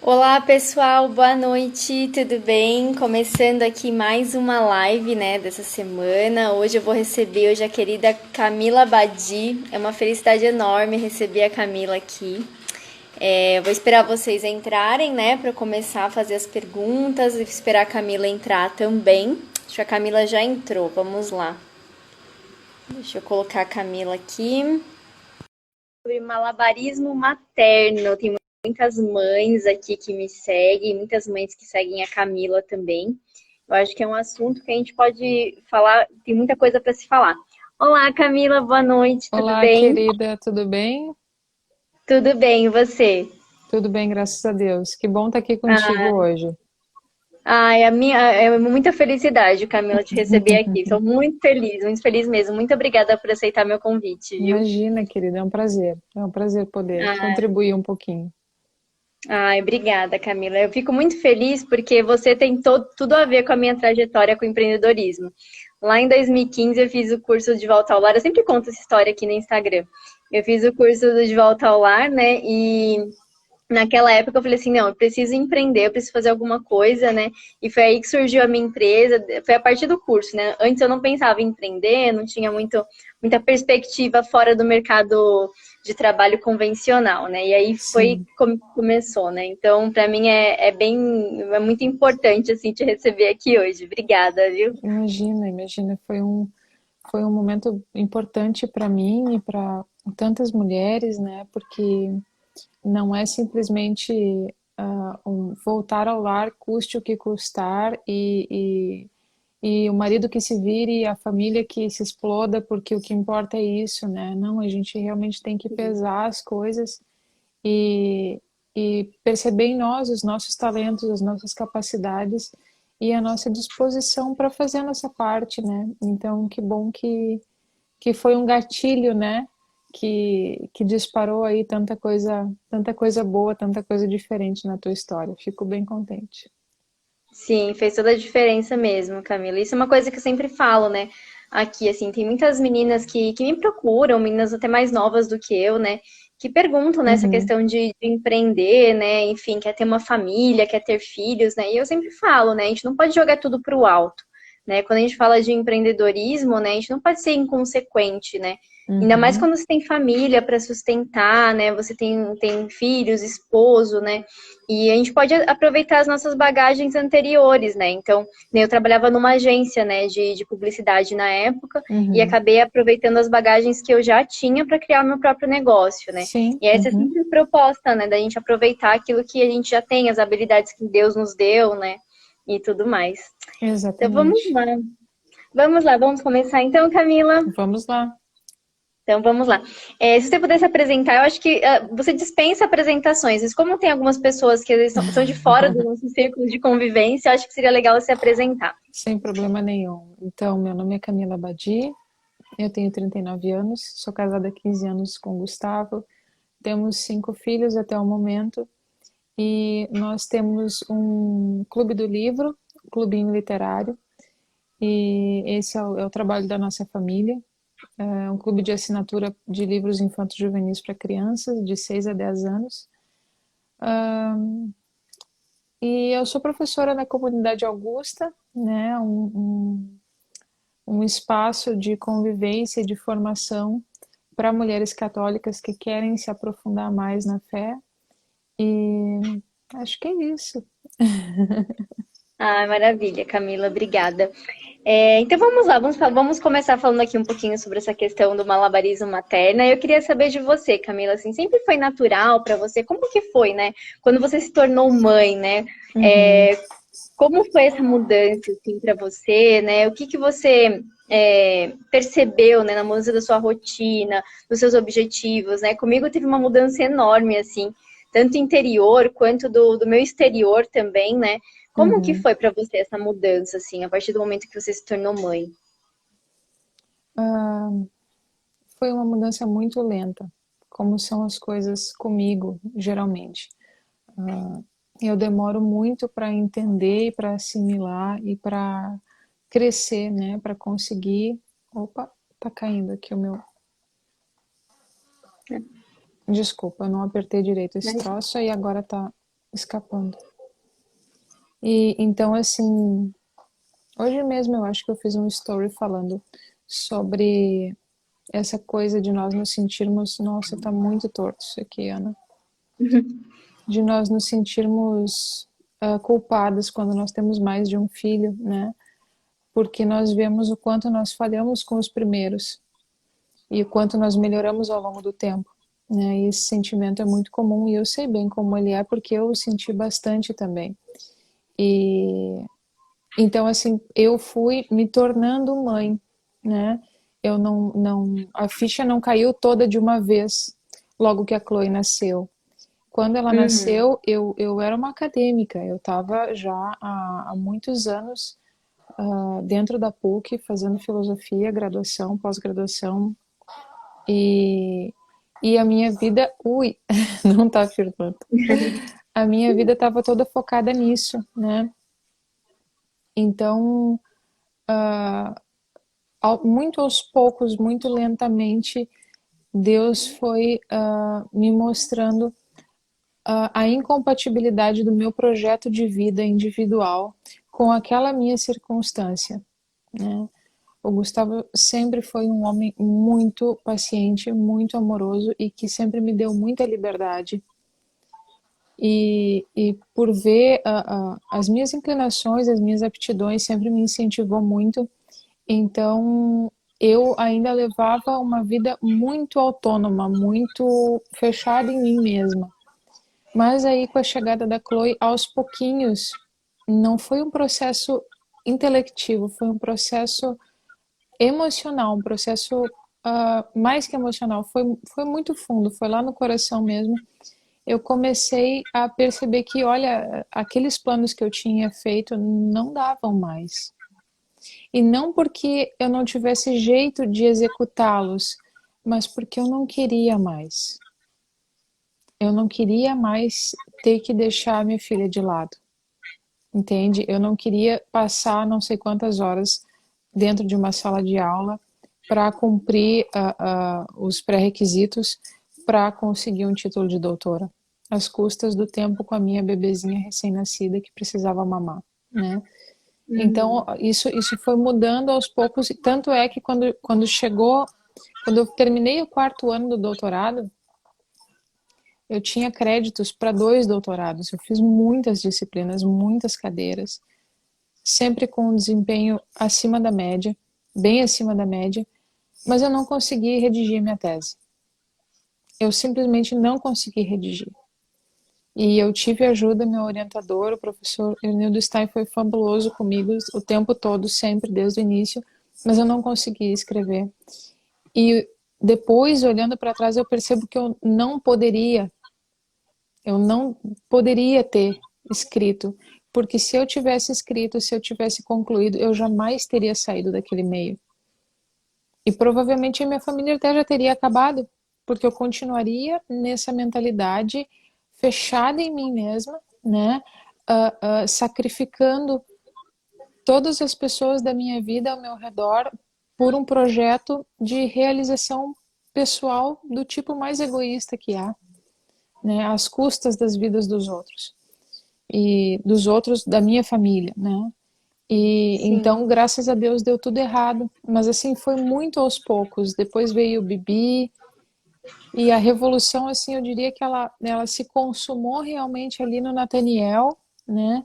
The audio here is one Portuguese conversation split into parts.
Olá pessoal, boa noite, tudo bem? Começando aqui mais uma live, né, dessa semana. Hoje eu vou receber hoje a querida Camila Badi. É uma felicidade enorme receber a Camila aqui. Eu vou esperar vocês entrarem, né, para começar a fazer as perguntas e esperar a Camila entrar também. Acho que a Camila já entrou, vamos lá. Deixa eu colocar a Camila aqui. Sobre malabarismo materno. Tem muitas mães aqui que me seguem, muitas mães que seguem a Camila também. Eu acho que é um assunto que a gente pode falar, tem muita coisa para se falar. Olá, Camila, boa noite, tudo Olá, bem? querida, tudo bem? Tudo bem, e você? Tudo bem, graças a Deus. Que bom estar aqui contigo Ah, hoje. ai, a minha é muita felicidade, Camila, te receber aqui. Estou muito feliz mesmo. Muito obrigada por aceitar meu convite, viu? Imagina, querida, é um prazer. É um prazer poder contribuir um pouquinho. Ai, obrigada, Camila. Eu fico muito feliz porque você tem tudo a ver com a minha trajetória com o empreendedorismo. Lá em 2015 eu fiz o curso de volta ao lar. Eu sempre conto essa história aqui no Instagram. Eu fiz o curso do de volta ao lar, né? E naquela época eu falei assim, não, eu preciso empreender, eu preciso fazer alguma coisa, né? E foi aí que surgiu a minha empresa, foi a partir do curso, né? Antes eu não pensava em empreender, não tinha muita perspectiva fora do mercado de trabalho convencional, né? E aí foi Sim, como começou, né? Então, para mim é muito importante assim te receber aqui hoje. Obrigada, viu? imagina, foi um momento importante para mim e para tantas mulheres, né? Porque não é simplesmente voltar ao lar, custe o que custar, e o marido que se vire, a família que se exploda, porque o que importa é isso, né? Não, a gente realmente tem que pesar as coisas e, e perceber em nós os nossos talentos, as nossas capacidades e a nossa disposição para fazer a nossa parte, né? Então, que bom que foi um gatilho, né? Que disparou aí tanta coisa boa, tanta coisa diferente na tua história. Fico bem contente. Sim, fez toda a diferença mesmo, Camila. Isso é uma coisa que eu sempre falo, né? Aqui, assim, tem muitas meninas que me procuram, meninas até mais novas do que eu, né? Que perguntam nessa Uhum, questão de empreender, né? Enfim, quer ter uma família, quer ter filhos, né? E eu sempre falo, né? A gente não pode jogar tudo pro alto, né? Quando a gente fala de empreendedorismo, né? A gente não pode ser inconsequente, né? Ainda mais uhum. quando você tem família para sustentar, né? Você tem filhos, esposo, né? E a gente pode aproveitar as nossas bagagens anteriores, né? Então, né, eu trabalhava numa agência, né, de publicidade na época e Uhum. acabei aproveitando as bagagens que eu já tinha para criar o meu próprio negócio, né? Sim, E essa é uhum, sempre a proposta, né, da gente aproveitar aquilo que a gente já tem, as habilidades que Deus nos deu, né? E tudo mais. Então, vamos exatamente. lá. Vamos lá, vamos começar então, Camila. Vamos lá. Então vamos lá. Se você pudesse apresentar, eu acho que você dispensa apresentações, mas como tem algumas pessoas que às vezes são de fora do nosso círculo de convivência, eu acho que seria legal você apresentar. Sem problema nenhum. Então, meu nome é Camila Badi, eu tenho 39 anos, sou casada há 15 anos com o Gustavo, temos 5 filhos até o momento e nós temos um clube do livro, um clubinho literário, e esse é o trabalho da nossa família. É um clube de assinatura de livros infantos juvenis para crianças de 6 a 10 anos. E eu sou professora na comunidade Augusta, né, um espaço de convivência e de formação para mulheres católicas que querem se aprofundar mais na fé. E acho que é isso. Ah, maravilha, Camila, obrigada. Então vamos lá, vamos começar falando aqui um pouquinho sobre essa questão do malabarismo materna. Eu queria saber de você, Camila, assim, sempre foi natural para você? Como que foi, né? Quando você se tornou mãe, né? Uhum. É, Como foi essa mudança assim para você, né? O que que você percebeu, né, na mudança da sua rotina, dos seus objetivos, né? Comigo teve uma mudança enorme assim, tanto interior quanto do meu exterior também, né? Como que Uhum. foi para você essa mudança assim, a partir do momento que você se tornou mãe? Ah, foi uma mudança muito lenta, como são as coisas comigo, geralmente. Eu demoro muito para entender e para assimilar e para crescer, né? Para conseguir. Opa, tá caindo aqui o meu. Desculpa, eu não apertei direito esse Mas, troço e agora tá. escapando. E então, assim, hoje mesmo eu acho que eu fiz um story falando sobre essa coisa de nós nos sentirmos, nossa, tá muito torto isso aqui, Ana, de nós nos sentirmos culpadas quando nós temos mais de um filho, né? Porque nós vemos o quanto nós falhamos com os primeiros e o quanto nós melhoramos ao longo do tempo, né? E esse sentimento é muito comum e eu sei bem como ele é porque eu o senti bastante também. E então, assim, eu fui me tornando mãe, né? Eu a ficha não caiu toda de uma vez, logo que a Chloe nasceu. Quando ela Uhum. nasceu, eu era uma acadêmica, eu estava já há muitos anos dentro da PUC, fazendo filosofia, graduação, pós-graduação, e, e a minha vida, ui, não tá afirmando, a minha vida estava toda focada nisso, né? Então, muito aos poucos, muito lentamente, Deus foi me mostrando a incompatibilidade do meu projeto de vida individual com aquela minha circunstância, né? O Gustavo sempre foi um homem muito paciente, muito amoroso e que sempre me deu muita liberdade. E por ver as minhas inclinações, as minhas aptidões, sempre me incentivou muito. Então, eu ainda levava uma vida muito autônoma, muito fechada em mim mesma. Mas aí, com a chegada da Chloe, aos pouquinhos, não foi um processo intelectivo, foi um processo emocional, um processo mais que emocional, foi muito fundo, foi lá no coração mesmo. Eu comecei a perceber que, olha, aqueles planos que eu tinha feito não davam mais. E não porque eu não tivesse jeito de executá-los, mas porque eu não queria mais. Eu não queria mais ter que deixar minha filha de lado, entende? Eu não queria passar não sei quantas horas dentro de uma sala de aula para cumprir os pré-requisitos para conseguir um título de doutora, às custas do tempo com a minha bebezinha recém-nascida que precisava mamar, né? Então, Uhum. isso foi mudando aos poucos, tanto é que quando eu terminei o quarto ano do doutorado, eu tinha créditos para 2 doutorados. Eu fiz muitas disciplinas, muitas cadeiras, sempre com um desempenho acima da média, bem acima da média, mas eu não consegui redigir minha tese. Eu simplesmente não consegui redigir. E eu tive ajuda, meu orientador, o professor Eunildo Stein, foi fabuloso comigo o tempo todo, sempre, desde o início, mas eu não consegui escrever. E depois, olhando para trás, eu percebo que eu não poderia ter escrito, porque se eu tivesse escrito, se eu tivesse concluído, eu jamais teria saído daquele meio. E provavelmente a minha família até já teria acabado, porque eu continuaria nessa mentalidade fechada em mim mesma, né? Sacrificando todas as pessoas da minha vida ao meu redor por um projeto de realização pessoal do tipo mais egoísta que há, né? Às custas das vidas dos outros e dos outros da minha família, né? E Sim. então, graças a Deus, deu tudo errado. Mas assim, foi muito aos poucos. Depois veio o Bibi e a revolução, assim, eu diria que ela se consumou realmente ali no Nathaniel, né?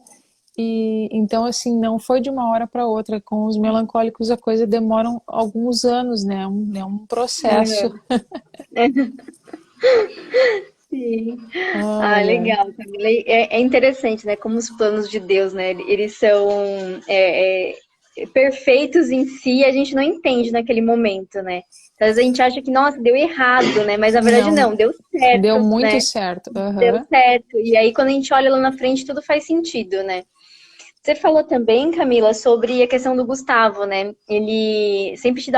E então, assim, não foi de uma hora para outra. Com os melancólicos, a coisa demora alguns anos, né? É um processo. Uhum. Sim. Ah, Ai, ai. legal, Camila. É interessante, né? Como os planos de Deus, né? Eles são perfeitos em si, a gente não entende naquele momento, né? Então, às vezes a gente acha que, nossa, deu errado, né? Mas na verdade Não, não, deu deu certo, muito né? certo. Deu Aham. certo. E aí, quando a gente olha lá na frente, tudo faz sentido, né? Você falou também, Camila, sobre a questão do Gustavo, né? Ele sempre te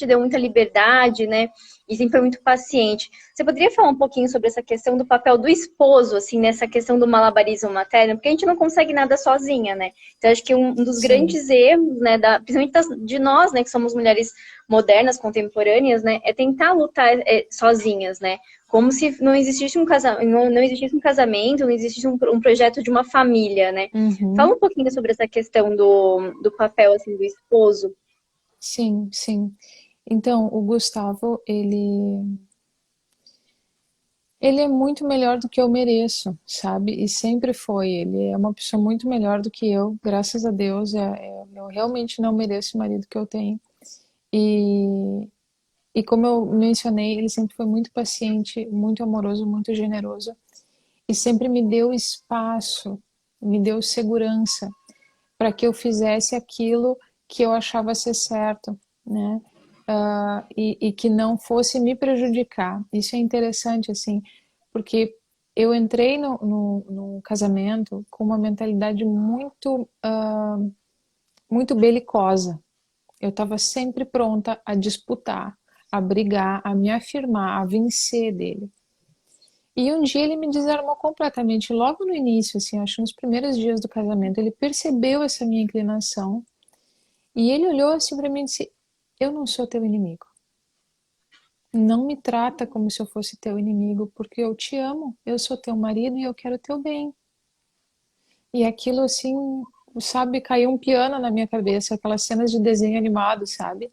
deu muita liberdade, né? e sempre foi muito paciente. Você poderia falar um pouquinho sobre essa questão do papel do esposo, assim, nessa questão do malabarismo materno? Porque a gente não consegue nada sozinha, né? Então, acho que um dos Sim. grandes erros, né, principalmente de nós, né, que somos mulheres modernas, contemporâneas, né, é tentar lutar sozinhas, né? Como se não existisse um casamento, não existisse um casamento, não existisse um projeto de uma família, né? Fala Uhum. um pouquinho sobre essa questão do papel, assim, do esposo. Sim, sim. Então, o Gustavo, ele é muito melhor do que eu mereço, sabe? E sempre foi. Ele é uma pessoa muito melhor do que eu, graças a Deus. Eu realmente não mereço o marido que eu tenho. E, e como eu mencionei, ele sempre foi muito paciente, muito amoroso, muito generoso. E sempre me deu espaço, me deu segurança para que eu fizesse aquilo que eu achava ser certo, né? E que não fosse me prejudicar. Isso é interessante, assim, porque eu entrei no casamento com uma mentalidade muito belicosa. Eu estava sempre pronta a disputar, a brigar, a me afirmar, a vencer dele. E um dia ele me desarmou completamente, logo no início, assim, acho nos primeiros dias do casamento, ele percebeu essa minha inclinação e ele olhou assim para mim e disse: "Eu não sou teu inimigo. Não me trata como se eu fosse teu inimigo, porque eu te amo. Eu sou teu marido e eu quero teu bem." E aquilo assim, sabe, caiu um piano na minha cabeça, aquelas cenas de desenho animado, sabe?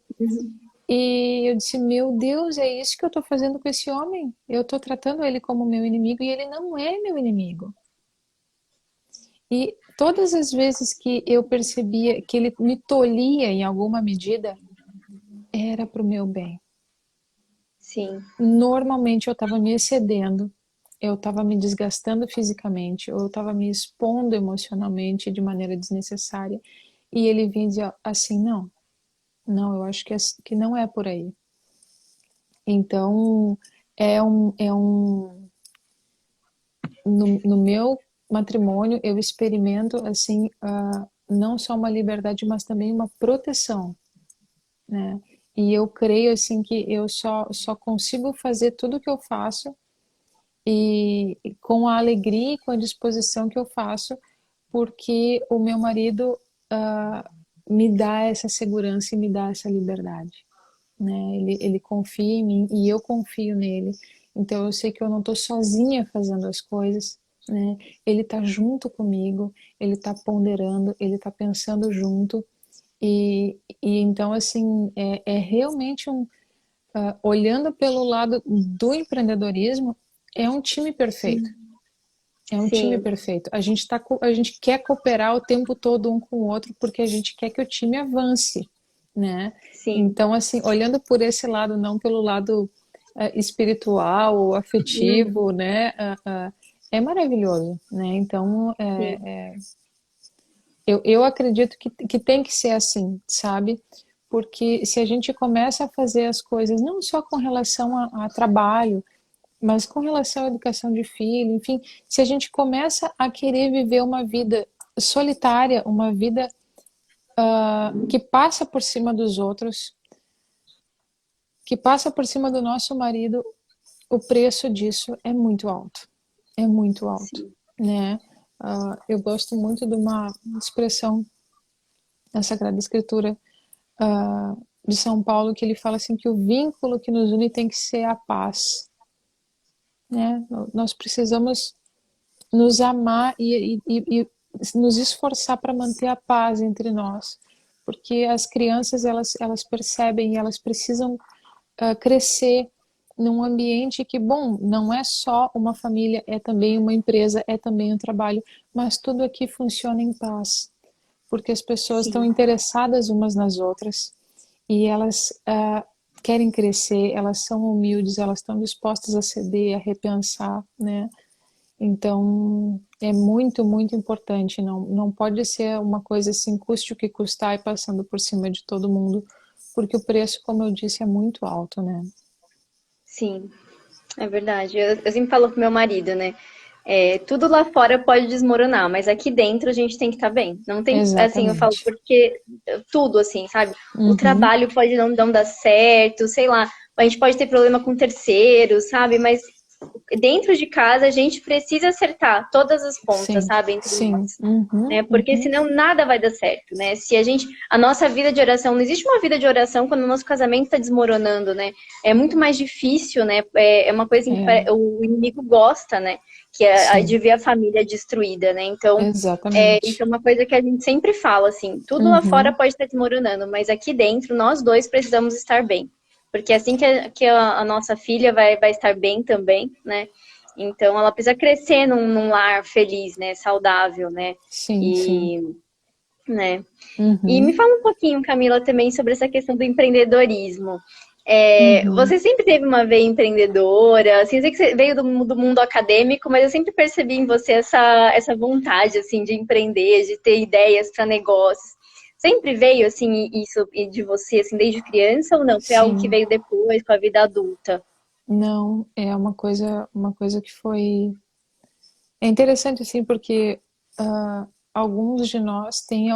E eu disse: "Meu Deus, é isso que eu tô fazendo com esse homem? Eu tô tratando ele como meu inimigo e ele não é meu inimigo." E todas as vezes que eu percebia que ele me tolhia em alguma medida, era para o meu bem. Sim, Normalmente eu estava me excedendo, eu estava me desgastando fisicamente, ou eu estava me expondo emocionalmente de maneira desnecessária. E ele vinha dizer assim: "Não, não, eu acho que não é por aí." Então, no meu matrimônio, eu experimento, assim, não só uma liberdade, mas também uma proteção, né? E eu creio, assim, que eu só consigo fazer tudo o que eu faço e com a alegria e com a disposição que eu faço, porque o meu marido me dá essa segurança e me dá essa liberdade, né? Ele confia em mim e eu confio nele. Então eu sei que eu não estou sozinha fazendo as coisas, né? Ele está junto comigo, ele está ponderando, ele está pensando junto. E então, assim, é realmente olhando pelo lado do empreendedorismo, é um time perfeito. É um time sim, perfeito. A gente quer cooperar o tempo todo um com o outro porque a gente quer que o time avance, né? sim. Então, assim, olhando por esse lado, não pelo lado espiritual ou afetivo, Uhum, né? É maravilhoso, né? Então, sim, eu acredito que tem que ser assim, sabe? Porque se a gente começa a fazer as coisas não só com relação a trabalho, mas com relação à educação de filho, enfim, se a gente começa a querer viver uma vida solitária, uma vida que passa por cima dos outros, que passa por cima do nosso marido, o preço disso é muito alto, sim. né? Eu gosto muito de uma expressão na Sagrada Escritura de São Paulo que ele fala assim que o vínculo que nos une tem que ser a paz, né? Nós precisamos nos amar e nos esforçar para manter a paz entre nós, porque as crianças elas percebem e elas precisam crescer num ambiente que, bom, não é só uma família, é também uma empresa, é também um trabalho, mas tudo aqui funciona em paz, porque as pessoas estão Sim. interessadas umas nas outras e elas querem crescer, elas são humildes, elas estão dispostas a ceder, a repensar, né? Então, é muito, muito importante. Não pode ser uma coisa assim, custe o que custar e passando por cima de todo mundo, porque o preço, como eu disse, é muito alto, né? Sim, é verdade. Eu sempre falo pro meu marido, né? Tudo lá fora pode desmoronar, mas aqui dentro a gente tem que estar bem. Não tem, assim, eu falo Exatamente. porque tudo, assim, sabe? O Uhum, trabalho pode não dar certo, sei lá. a gente pode ter problema com terceiros, sabe? Mas dentro de casa a gente precisa acertar todas as pontas, Sim, sabe? Entre sim. nós. Uhum, Né? Porque uhum. senão nada vai dar certo, né? Se a gente, a nossa vida de oração, não existe uma vida de oração quando o nosso casamento está desmoronando, né? É muito mais difícil, né? É uma coisa que É, o inimigo gosta, né? Que é a de sim, ver a família destruída, né? Então, isso exatamente. é uma coisa que a gente sempre fala, assim, tudo lá fora Uhum, pode estar desmoronando, mas aqui dentro nós dois precisamos estar bem. Porque é assim que a nossa filha vai estar bem também, né? Então ela precisa crescer num lar feliz, né? Saudável, né? sim, sim. E, né? E me Uhum, fala um pouquinho, Camila, também sobre essa questão do empreendedorismo. uhum. Você sempre teve uma veia empreendedora, assim, eu sei que você veio do mundo acadêmico, mas eu sempre percebi em você essa vontade, assim, de empreender, de ter ideias para negócios. Sempre veio, assim, isso de você, assim, desde criança ou não? Foi algo que Sim. veio depois, com a vida adulta? Não, é uma coisa que foi. É interessante, assim, porque alguns de nós têm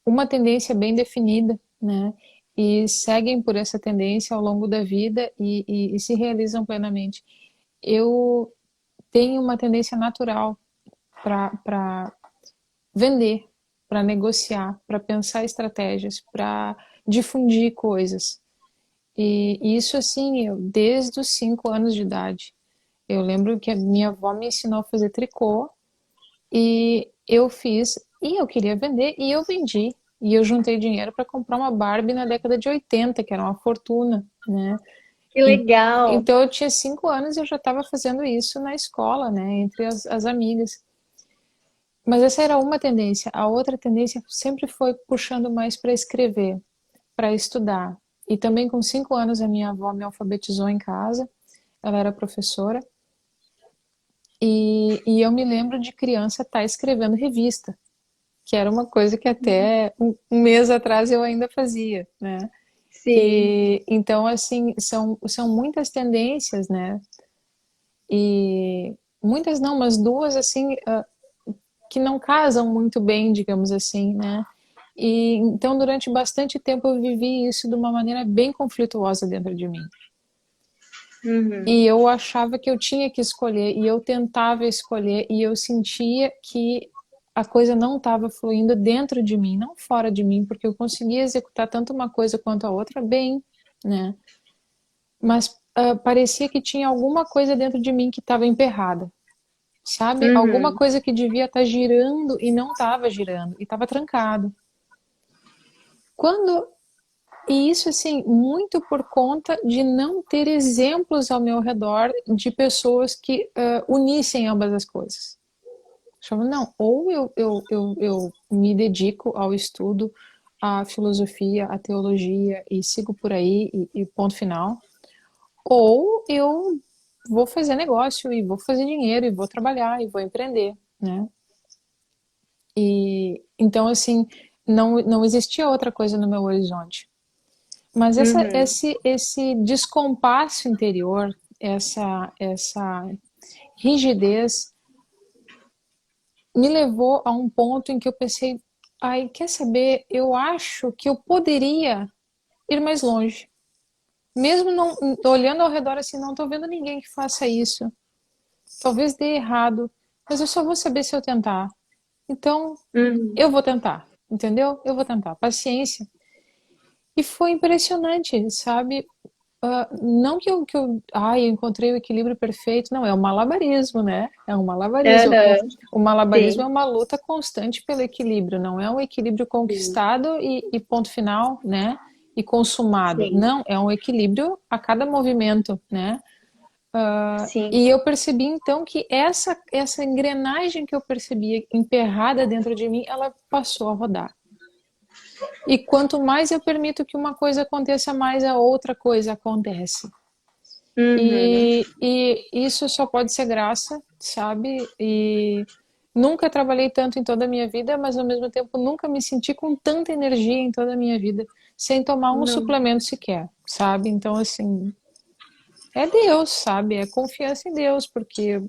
uma tendência bem definida, né? E seguem por essa tendência ao longo da vida e se realizam plenamente. Eu tenho uma tendência natural para vender, para negociar, para pensar estratégias, para difundir coisas. E isso, assim, eu, desde os 5 anos de idade. Eu lembro que a minha avó me ensinou a fazer tricô e eu fiz, e eu queria vender, e eu vendi. E eu juntei dinheiro para comprar uma Barbie na década de 80, que era uma fortuna, né? Que E, legal! então eu tinha 5 anos e eu já estava fazendo isso na escola, né? Entre as amigas. Mas essa era uma tendência. A outra tendência sempre foi puxando mais para escrever, para estudar. E também com 5 anos a minha avó me alfabetizou em casa. Ela era professora. E eu me lembro de criança estar escrevendo revista, que era uma coisa que até um mês atrás eu ainda fazia, né? Sim. E então assim são muitas tendências, né? E muitas não, mas duas assim que não casam muito bem, digamos assim, né? E então durante bastante tempo eu vivi isso de uma maneira bem conflituosa dentro de mim. Uhum. E eu achava que eu tinha que escolher, e eu tentava escolher, e eu sentia que a coisa não estava fluindo dentro de mim, não fora de mim, porque eu conseguia executar tanto uma coisa quanto a outra bem, né? Mas parecia que tinha alguma coisa dentro de mim que estava emperrada, sabe? Alguma Uhum. coisa que devia estar girando e não estava girando, e estava trancado. Quando E isso, assim, muito por conta de não ter exemplos ao meu redor de pessoas que unissem ambas as coisas. Chama, não, ou eu me dedico ao estudo, à filosofia, à teologia e sigo por aí e ponto final, ou eu vou fazer negócio e vou fazer dinheiro e vou trabalhar e vou empreender, né? E então, assim, não existia outra coisa no meu horizonte. Mas Uhum. esse descompasso interior, essa rigidez, me levou a um ponto em que eu pensei, ai, quer saber, eu acho que eu poderia ir mais longe. Mesmo não olhando ao redor assim, não estou vendo ninguém que faça isso. Talvez dê errado, mas eu só vou saber se eu tentar. Então, Uhum. eu vou tentar, entendeu? Eu vou tentar. Paciência. E foi impressionante, sabe? Não eu encontrei o equilíbrio perfeito, não, é um malabarismo, né? É um malabarismo. Aham. O malabarismo é Sim, uma luta constante pelo equilíbrio, não é um equilíbrio sim, conquistado e ponto final, né? E consumado. sim, Não, é um equilíbrio a cada movimento, né? sim. E eu percebi então que essa engrenagem que eu percebia emperrada dentro de mim, ela passou a rodar. E quanto mais eu permito que uma coisa aconteça, mais a outra coisa acontece. Uhum. E isso só pode ser graça, sabe? E nunca trabalhei tanto em toda a minha vida, mas ao mesmo tempo nunca me senti com tanta energia em toda a minha vida, sem tomar um Não. suplemento sequer, sabe? Então, assim, é Deus, sabe? É confiança em Deus, porque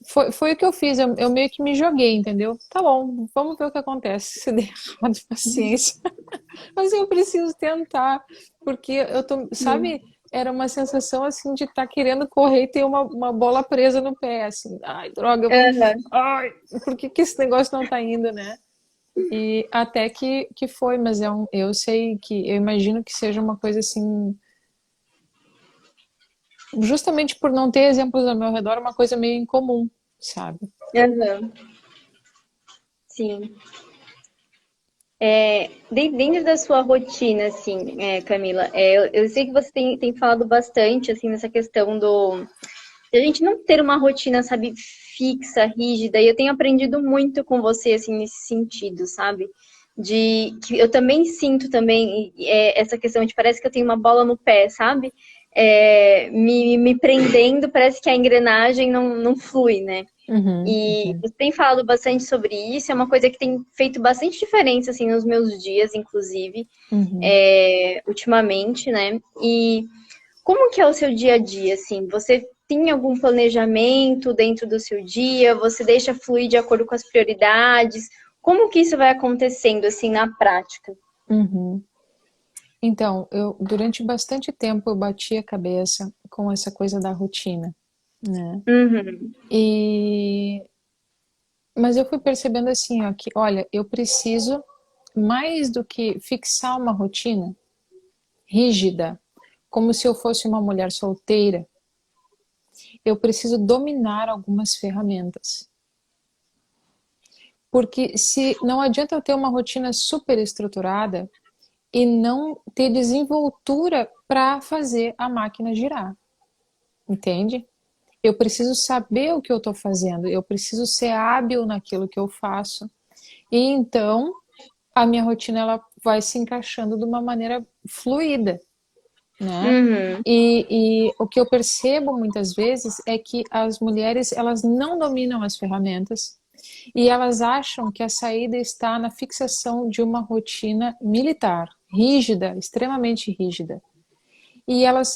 foi o que eu fiz, eu meio que me joguei, entendeu? Tá bom, vamos ver o que acontece. Se der errado, paciência. Mas eu preciso tentar, porque eu tô, Sim. sabe, era uma sensação assim de estar querendo correr e ter uma bola presa no pé, assim, ai, droga, Aham. ai, por que que esse negócio não tá indo, né? E até que foi, mas eu sei que, eu imagino que seja uma coisa assim, justamente por não ter exemplos ao meu redor, uma coisa meio incomum, sabe? Aham. Sim. Dentro da sua rotina, assim, Camila, eu sei que você tem falado bastante, assim, nessa questão de a gente não ter uma rotina, sabe, fixa, rígida, e eu tenho aprendido muito com você, assim, nesse sentido, sabe? De que eu também sinto também essa questão de parece que eu tenho uma bola no pé, sabe? Me prendendo, parece que a engrenagem não flui, né? Uhum, E uhum, você tem falado bastante sobre isso, é uma coisa que tem feito bastante diferença, assim, nos meus dias, inclusive, uhum. ultimamente, né? E como que é o seu dia a dia, assim? Você tem algum planejamento dentro do seu dia? Você deixa fluir de acordo com as prioridades? Como que isso vai acontecendo, assim, na prática? Uhum. Então, eu durante bastante tempo eu bati a cabeça com essa coisa da rotina, né? Uhum, E mas eu fui percebendo assim, ó, que olha, eu preciso mais do que fixar uma rotina rígida, como se eu fosse uma mulher solteira, eu preciso dominar algumas ferramentas. Porque se não adianta eu ter uma rotina super estruturada e não ter desenvoltura para fazer a máquina girar, entende? Eu preciso saber o que eu estou fazendo, eu preciso ser hábil naquilo que eu faço. E então a minha rotina ela vai se encaixando de uma maneira fluida, né? uhum, E o que eu percebo muitas vezes é que as mulheres elas não dominam as ferramentas e elas acham que a saída está na fixação de uma rotina militar, rígida, extremamente rígida. E elas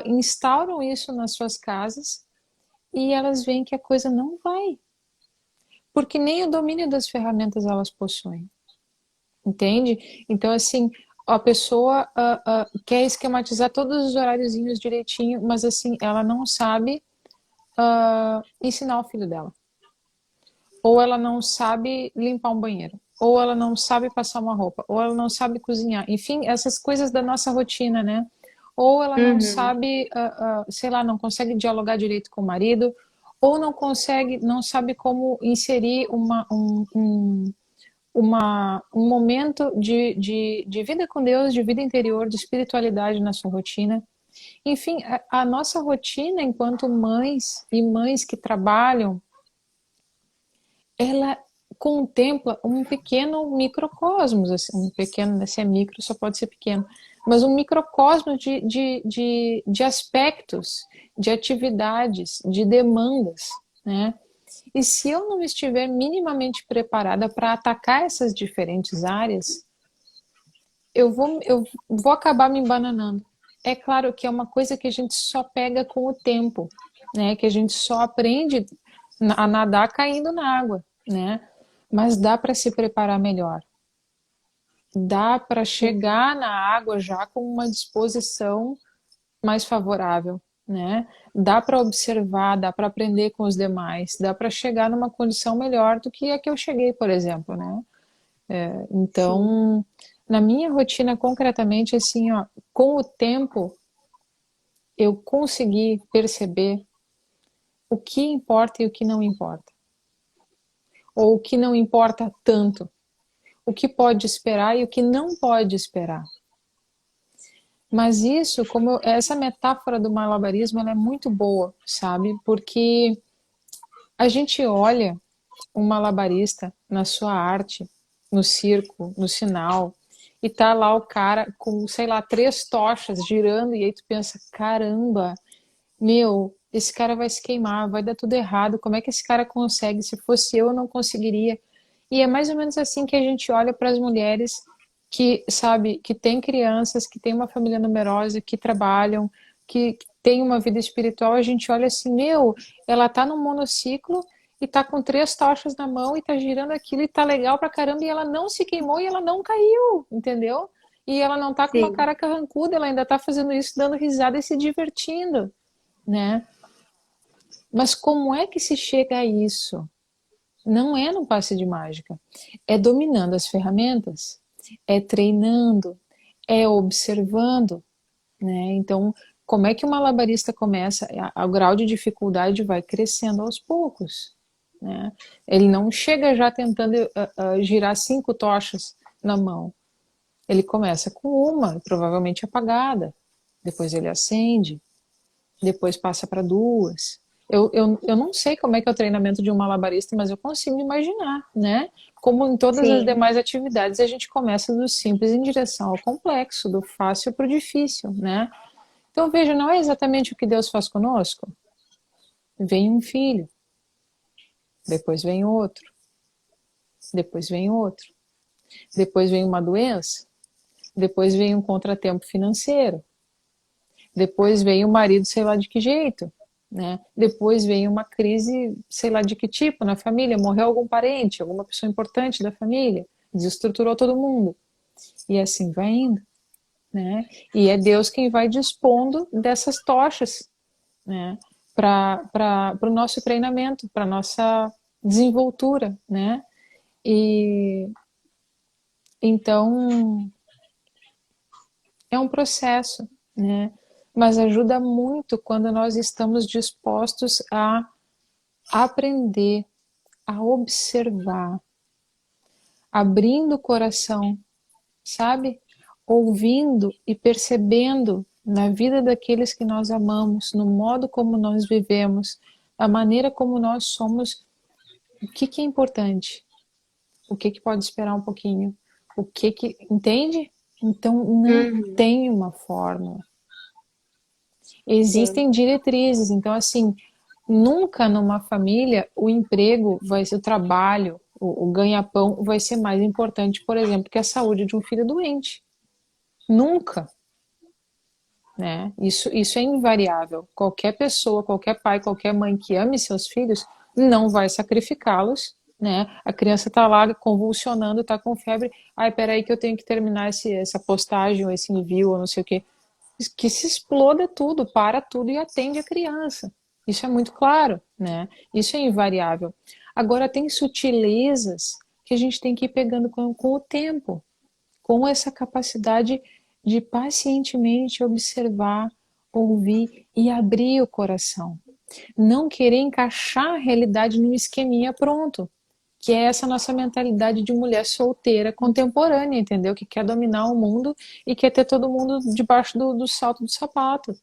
instauram isso nas suas casas e elas veem que a coisa não vai, porque nem o domínio das ferramentas elas possuem, entende? Então, assim, a pessoa quer esquematizar todos os horáriozinhos direitinho, mas assim, ela não sabe ensinar o filho dela. Ou ela não sabe limpar um banheiro, ou ela não sabe passar uma roupa, ou ela não sabe cozinhar. Enfim, essas coisas da nossa rotina, né? Ou ela não uhum. sabe, sei lá, não consegue dialogar direito com o marido, ou não consegue, não sabe como inserir um momento de vida com Deus, de vida interior, de espiritualidade na sua rotina. Enfim, a nossa rotina enquanto mães e mães que trabalham, ela contempla um pequeno microcosmos, assim, um pequeno, se é micro, só pode ser pequeno, mas um microcosmos de aspectos, de atividades, de demandas, né? E se eu não estiver minimamente preparada para atacar essas diferentes áreas, eu vou acabar me embananando. É claro que é uma coisa que a gente só pega com o tempo, né? Que a gente só aprende a nadar caindo na água, né? Mas dá para se preparar melhor. Dá para chegar na água já com uma disposição mais favorável, né? Dá para observar, dá para aprender com os demais, dá para chegar numa condição melhor do que a que eu cheguei, por exemplo, né? Sim. Então, na minha rotina concretamente, assim, ó, com o tempo eu consegui perceber o que importa e o que não importa, ou o que não importa tanto, o que pode esperar e o que não pode esperar. Mas isso, essa metáfora do malabarismo, ela é muito boa, sabe? Porque a gente olha um malabarista na sua arte, no circo, no sinal, e tá lá o cara com, sei lá, três tochas girando, e aí tu pensa, caramba, meu, esse cara vai se queimar, vai dar tudo errado, como é que esse cara consegue? Se fosse eu não conseguiria. E é mais ou menos assim que a gente olha para as mulheres que, sabe, que têm crianças, que têm uma família numerosa, que trabalham, que tem uma vida espiritual, a gente olha assim, meu, ela tá num monociclo e tá com 3 tochas na mão e tá girando aquilo e tá legal pra caramba e ela não se queimou e ela não caiu, entendeu? E ela não tá com uma Sim, cara carrancuda, ela ainda tá fazendo isso, dando risada e se divertindo, né? Mas como é que se chega a isso? Não é no passe de mágica, é dominando as ferramentas, é treinando, é observando, né? Então, como é que o malabarista começa? O grau de dificuldade vai crescendo aos poucos, né? Ele não chega já tentando girar 5 tochas na mão. Ele começa com uma, provavelmente apagada, depois ele acende, depois passa para 2. Eu não sei como é que é o treinamento de um malabarista, mas eu consigo imaginar, né? Como em todas as sim, demais atividades, a gente começa do simples em direção ao complexo, do fácil para o difícil, né? Então veja, não é exatamente o que Deus faz conosco? Vem um filho, depois vem outro, depois vem outro, depois vem uma doença, depois vem um contratempo financeiro, depois vem o marido, sei lá de que jeito, né? Depois vem uma crise, sei lá de que tipo, na família, morreu algum parente, alguma pessoa importante da família, desestruturou todo mundo. E assim vai indo, né? E é Deus quem vai dispondo dessas tochas, né? Para o nosso treinamento, para nossa desenvoltura, né? E então é um processo, né? Mas ajuda muito quando nós estamos dispostos a aprender, a observar, abrindo o coração, sabe? Ouvindo e percebendo na vida daqueles que nós amamos, no modo como nós vivemos, a maneira como nós somos, o que que é importante, o que que pode esperar um pouquinho, o que que, entende? Então não uhum, tem uma fórmula. sim, Existem diretrizes, então assim, nunca numa família o emprego vai ser o trabalho, o ganha-pão vai ser mais importante, por exemplo, que a saúde de um filho doente. Nunca, né? Isso é invariável. Qualquer pessoa, qualquer pai, qualquer mãe que ame seus filhos não vai sacrificá-los, né? A criança tá lá convulsionando, tá com febre. Ai, peraí que eu tenho que terminar essa postagem ou esse envio ou não sei o quê. Que se exploda tudo, para tudo e atende a criança. Isso é muito claro, né? Isso é invariável. Agora tem sutilezas que a gente tem que ir pegando com o tempo, com essa capacidade de pacientemente observar, ouvir e abrir o coração. Não querer encaixar a realidade num esqueminha pronto, que é essa nossa mentalidade de mulher solteira contemporânea, entendeu? Que quer dominar o mundo e quer ter todo mundo debaixo do salto do sapato,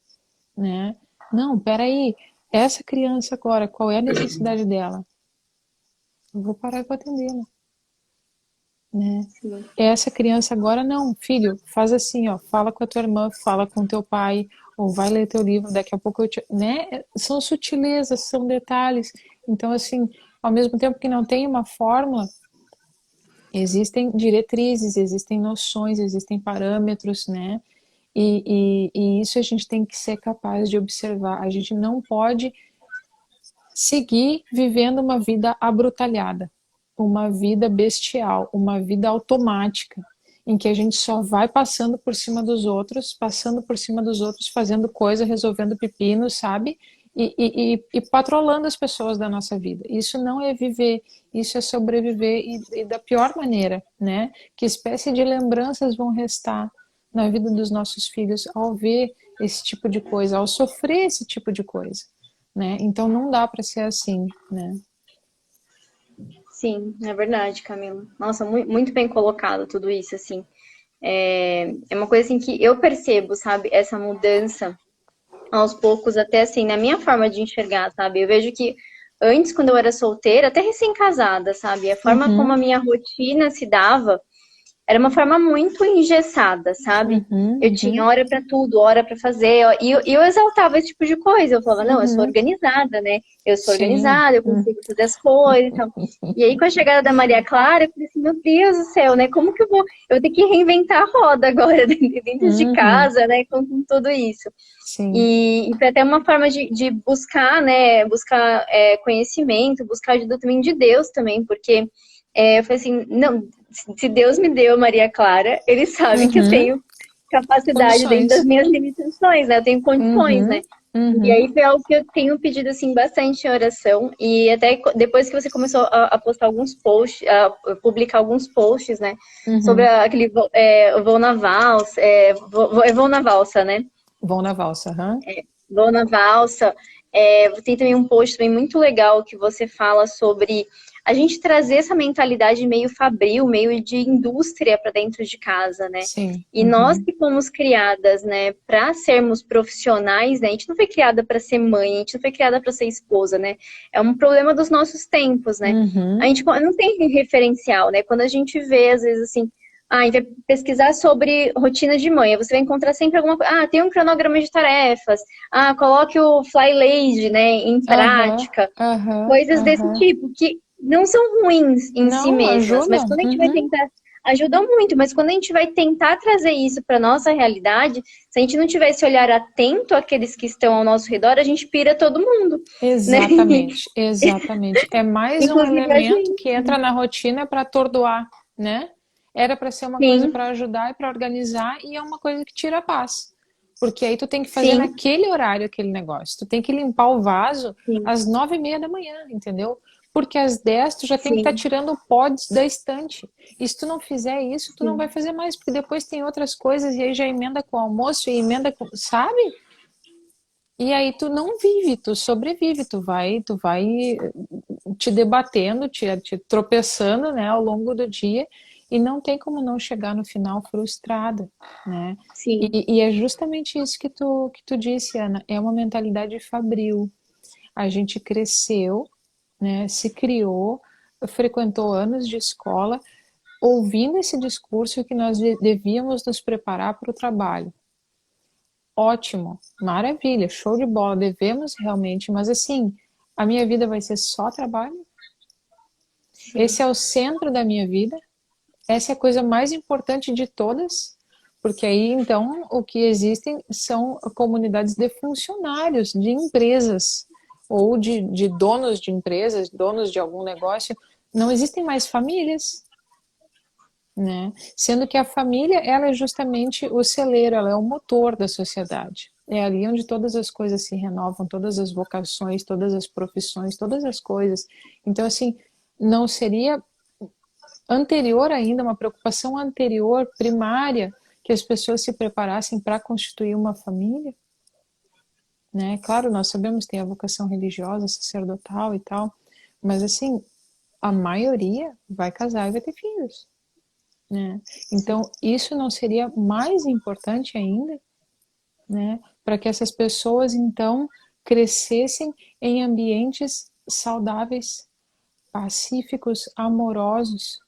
né? Não, peraí, essa criança agora, qual é a necessidade dela? Eu vou parar e vou atendê-la, né? sim, Essa criança agora não, filho, faz assim, ó, fala com a tua irmã, fala com teu pai, ou vai ler teu livro, daqui a pouco eu te, né? São sutilezas, são detalhes. Então, assim, ao mesmo tempo que não tem uma fórmula, existem diretrizes, existem noções, existem parâmetros, né? E isso a gente tem que ser capaz de observar. A gente não pode seguir vivendo uma vida abrutalhada, uma vida bestial, uma vida automática, em que a gente só vai passando por cima dos outros, passando por cima dos outros, fazendo coisa, resolvendo pepino, sabe? E patrolando as pessoas da nossa vida. Isso não é viver, isso é sobreviver e da pior maneira, né? Que espécie de lembranças vão restar na vida dos nossos filhos ao ver esse tipo de coisa, ao sofrer esse tipo de coisa, né? Então não dá para ser assim, né? sim, é verdade, Camila. Nossa, muito bem colocado tudo isso, assim. É uma coisa assim que eu percebo, sabe, essa mudança aos poucos, até assim, na minha forma de enxergar, sabe? Eu vejo que antes, quando eu era solteira, até recém-casada, sabe? A forma como a Uhum, minha rotina se dava era uma forma muito engessada, sabe? uhum, Eu tinha uhum, hora pra tudo, hora pra fazer, ó, e eu exaltava esse tipo de coisa. Eu falava, não, eu sou uhum. organizada, né? Eu sou Sim. organizada, eu consigo fazer as coisas e tal. E aí, com a chegada da Maria Clara, eu falei assim, meu Deus do céu, né? Como que eu vou ter que reinventar a roda agora dentro de Uhum, casa, né? Com tudo isso. sim. E foi até uma forma de buscar, né? Buscar conhecimento, buscar ajuda também de Deus também, porque eu falei assim, não, se Deus me deu Maria Clara, Ele sabe que eu Uhum, tenho capacidade dentro das condições. minhas limitações, né? Eu tenho condições, Uhum, né? E aí uhum, foi algo que eu tenho pedido assim bastante em oração e até depois que você começou a postar alguns posts, a publicar alguns posts, né, sobre uhum. aquele voo na valsa, voo na valsa, né? Vão na valsa, aham. Voo na valsa. Tem também um post também muito legal que você fala sobre a gente trazer essa mentalidade meio fabril, meio de indústria para dentro de casa, né? Sim. E nós Uhum, que fomos criadas, né, para sermos profissionais, né? A gente não foi criada para ser mãe, a gente não foi criada para ser esposa, né? É um problema dos nossos tempos, né? A uhum, gente não tem referencial, né? Quando a gente vê, às vezes, assim, a gente vai pesquisar sobre rotina de mãe, você vai encontrar sempre alguma coisa. Ah, tem um cronograma de tarefas. Ah, coloque o Fly Lady, né, em aham, prática. aham, Coisas desse aham. tipo, que não são ruins em si Não, mesmas, mas ajuda. quando a gente vai Uhum, tentar, ajudam muito, mas quando a gente vai tentar trazer isso para nossa realidade, se a gente não tiver esse olhar atento àqueles que estão ao nosso redor, a gente pira todo mundo, né? exatamente, exatamente. É mais um Inclusive a elemento que gente. entra na rotina para atordoar, né? Era para ser uma coisa Sim, para ajudar e para organizar e é uma coisa que tira a paz. Porque aí tu tem que fazer sim, naquele horário aquele negócio. Tu tem que limpar o vaso sim, às 9:30 da manhã, entendeu? Porque às 10 tu já tem que estar sim, tirando o pó da estante. E se tu não fizer isso, tu não vai sim, fazer mais, porque depois tem outras coisas e aí já emenda com o almoço e emenda com, sabe? E aí tu não vive, tu sobrevive, tu vai te debatendo, te tropeçando, né, ao longo do dia e não tem como não chegar no final frustrada, né? sim, E é justamente isso que tu disse, Ana, é uma mentalidade fabril. A gente cresceu, né, se criou, frequentou anos de escola, ouvindo esse discurso que nós devíamos nos preparar para o trabalho. Ótimo, maravilha, show de bola, devemos realmente, mas assim, a minha vida vai ser só trabalho? Esse sim, é o centro da minha vida? Essa é a coisa mais importante de todas? Porque aí, então, o que existem são comunidades de funcionários, de empresas, ou de donos de empresas, donos de algum negócio. Não existem mais famílias, né? Sendo que a família, ela é justamente o celeiro, ela é o motor da sociedade. É ali onde todas as coisas se renovam, todas as vocações, todas as profissões, todas as coisas. Então, assim, não seria anterior ainda, uma preocupação anterior, primária, que as pessoas se preparassem para constituir uma família, né? Claro, nós sabemos que tem a vocação religiosa, sacerdotal e tal, mas assim, a maioria vai casar e vai ter filhos, né? Então, sim, isso não seria mais importante ainda, né? Para que essas pessoas, então, crescessem em ambientes saudáveis, pacíficos, amorosos,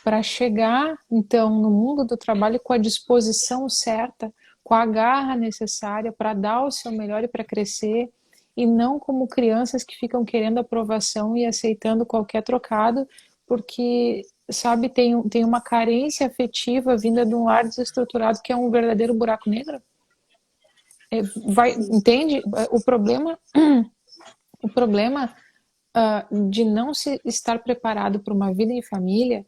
para chegar, então, no mundo do trabalho com a disposição certa, com a garra necessária para dar o seu melhor e para crescer, e não como crianças que ficam querendo aprovação e aceitando qualquer trocado, porque, sabe, tem uma carência afetiva vinda de um lar desestruturado que é um verdadeiro buraco negro. sim. Entende? O problema de não se estar preparado para uma vida em família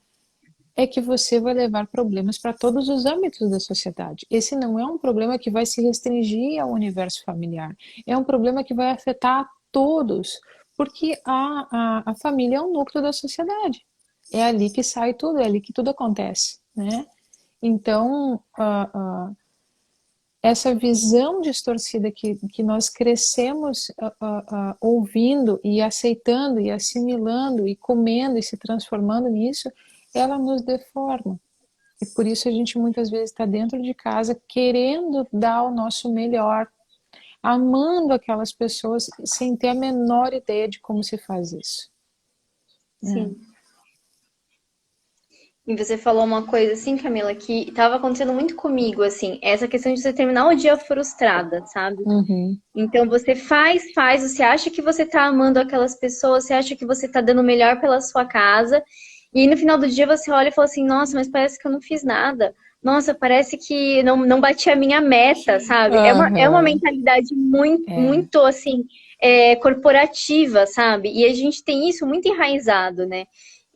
é que você vai levar problemas para todos os âmbitos da sociedade. Esse não é um problema que vai se restringir ao universo familiar, é um problema que vai afetar a todos, porque a família é o núcleo da sociedade. É ali que sai tudo, é ali que tudo acontece, né? Então, essa visão distorcida que nós crescemos ouvindo e aceitando e assimilando e comendo e se transformando nisso, ela nos deforma. E por isso a gente muitas vezes está dentro de casa querendo dar o nosso melhor, amando aquelas pessoas sem ter a menor ideia de como se faz isso, né? Sim. E você falou uma coisa assim, Camila, que estava acontecendo muito comigo, assim, essa questão de você terminar o dia frustrada, sabe? Uhum, Então você faz, você acha que você tá amando aquelas pessoas, você acha que você tá dando o melhor pela sua casa, E no final do dia você olha e fala assim, nossa, mas parece que eu não fiz nada. Nossa, parece que não bati a minha meta, sabe? É uma Aham, mentalidade muito, é, muito assim, corporativa, sabe? E a gente tem isso muito enraizado, né?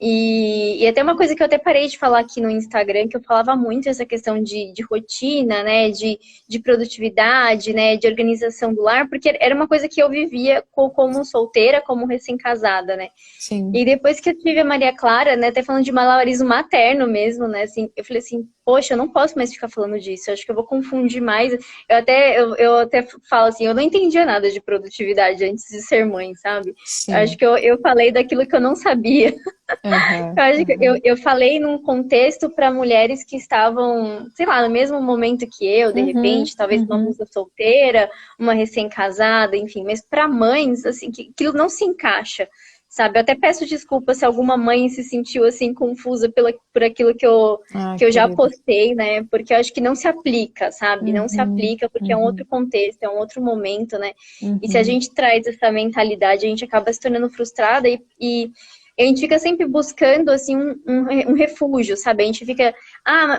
E até uma coisa que eu até parei de falar aqui no Instagram, que eu falava muito essa questão de rotina, né? De produtividade, né? De organização do lar, porque era uma coisa que eu vivia como solteira, como recém-casada, né? sim. E depois que eu tive a Maria Clara, né, até falando de malabarismo materno mesmo, né, assim, eu falei assim, poxa, eu não posso mais ficar falando disso, eu acho que eu vou confundir mais. Eu até falo assim, eu não entendia nada de produtividade antes de ser mãe, sabe? Eu acho Sim. que eu falei daquilo que eu não sabia. Aham, Eu acho que aham. eu falei num contexto para mulheres que estavam, sei lá, no mesmo momento que eu, de Uhum, repente, talvez uma uhum. moça solteira, uma recém-casada, enfim, mas para mães, assim, que aquilo não se encaixa, sabe? Eu até peço desculpa se alguma mãe se sentiu assim confusa por aquilo Ah, que eu já querida. postei, né? Porque eu acho que não se aplica, sabe? Não se Uhum, aplica porque é um outro uhum, contexto, é um outro momento, né? E se a uhum. gente traz essa mentalidade, a gente acaba se tornando frustrada e a gente fica sempre buscando assim um refúgio, sabe? A gente fica,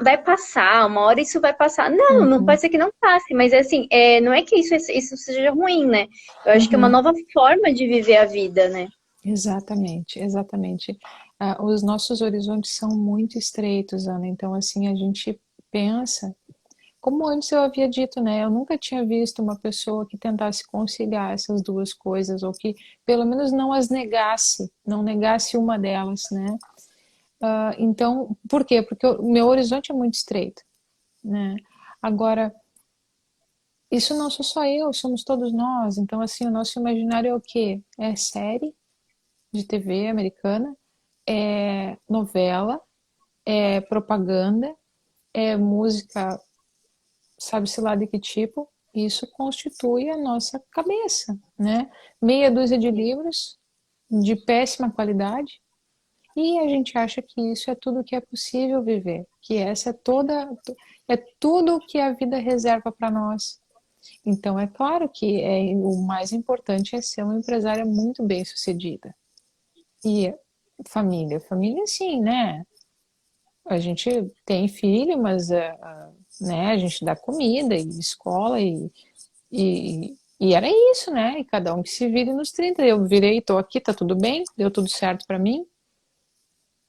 vai passar, uma hora isso vai passar. Não, não Uhum, pode ser que não passe, mas assim, não é que isso seja ruim, né? Eu acho que é uma uhum. nova forma de viver a vida, né? Exatamente, exatamente. Os nossos horizontes são muito estreitos, Ana. Então, assim, a gente pensa, como antes eu havia dito, né? Eu nunca tinha visto uma pessoa que tentasse conciliar essas duas coisas, ou que pelo menos não as negasse, não negasse uma delas, né? Então, por quê? Porque o meu horizonte é muito estreito, né? Agora, isso não sou só eu, somos todos nós. Então, assim, o nosso imaginário é o quê? É série de TV americana, é novela, é propaganda, é música, sabe-se lá de que tipo. Isso constitui a nossa cabeça, né? Meia dúzia de Sim. livros de péssima qualidade e a gente acha que isso é tudo que é possível viver, que essa é tudo que a vida reserva para nós. Então, é claro que o mais importante é ser uma empresária muito bem sucedida. E família sim, né? A gente tem filho, mas né, a gente dá comida e escola e era isso, né? E cada um que se vire nos 30. Eu virei, tô aqui, tá tudo bem, deu tudo certo para mim,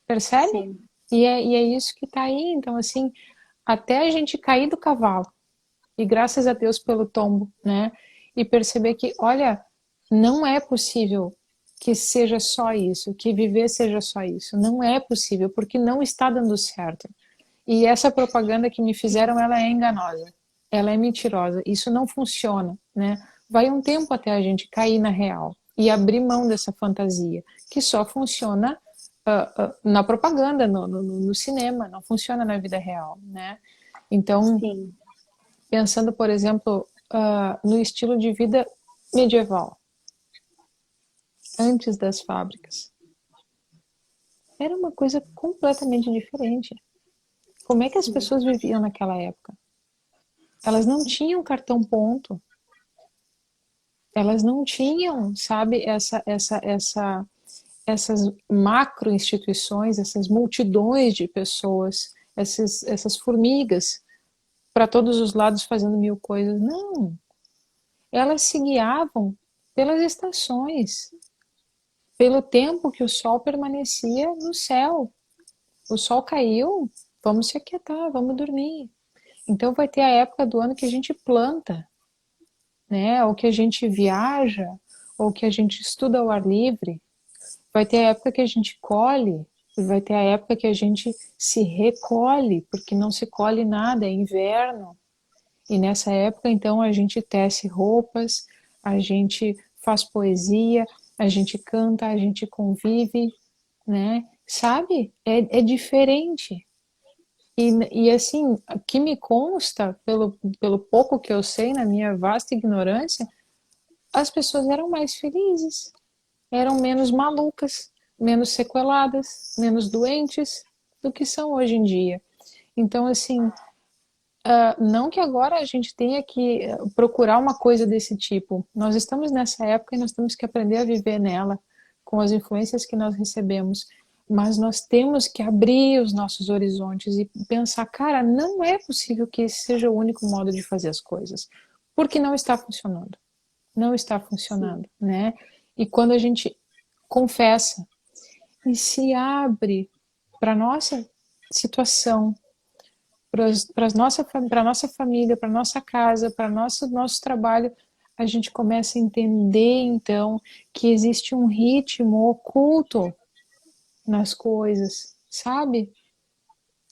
percebe? Sim. E é isso que tá aí. Então, assim, até a gente cair do cavalo, e graças a Deus pelo tombo, né? E perceber que, olha, não é possível que seja só isso, que viver seja só isso. Não é possível, porque não está dando certo. E essa propaganda que me fizeram, ela é enganosa. Ela é mentirosa. Isso não funciona, né? Vai um tempo até a gente cair na real e abrir mão dessa fantasia, que só funciona na propaganda, no cinema, não funciona na vida real, né? Então, Sim. pensando, por exemplo, no estilo de vida medieval, antes das fábricas. Era uma coisa completamente diferente. Como é que as Sim. pessoas viviam naquela época? Elas não tinham cartão ponto, elas não tinham, sabe, essas macro instituições, essas multidões de pessoas, essas formigas para todos os lados fazendo mil coisas. Não, elas se guiavam pelas estações, pelo tempo que o sol permanecia no céu. O sol caiu, vamos se aquietar, vamos dormir. Então vai ter a época do ano que a gente planta, né? Ou que a gente viaja, ou que a gente estuda ao ar livre. Vai ter a época que a gente colhe, e vai ter a época que a gente se recolhe, porque não se colhe nada, é inverno. E nessa época, então, a gente tece roupas, a gente faz poesia, a gente canta, a gente convive, né? Sabe? É diferente. E assim, que me consta, pelo pouco que eu sei na minha vasta ignorância, as pessoas eram mais felizes, eram menos malucas, menos sequeladas, menos doentes do que são hoje em dia. Então, assim, não que agora a gente tenha que procurar uma coisa desse tipo. Nós estamos nessa época e nós temos que aprender a viver nela, com as influências que nós recebemos. Mas nós temos que abrir os nossos horizontes e pensar, cara, não é possível que esse seja o único modo de fazer as coisas, porque não está funcionando. Não está Sim. funcionando, né? E quando a gente confessa e se abre para nossa situação, para a nossa família, para nossa casa, para nosso trabalho, a gente começa a entender então que existe um ritmo oculto nas coisas, sabe?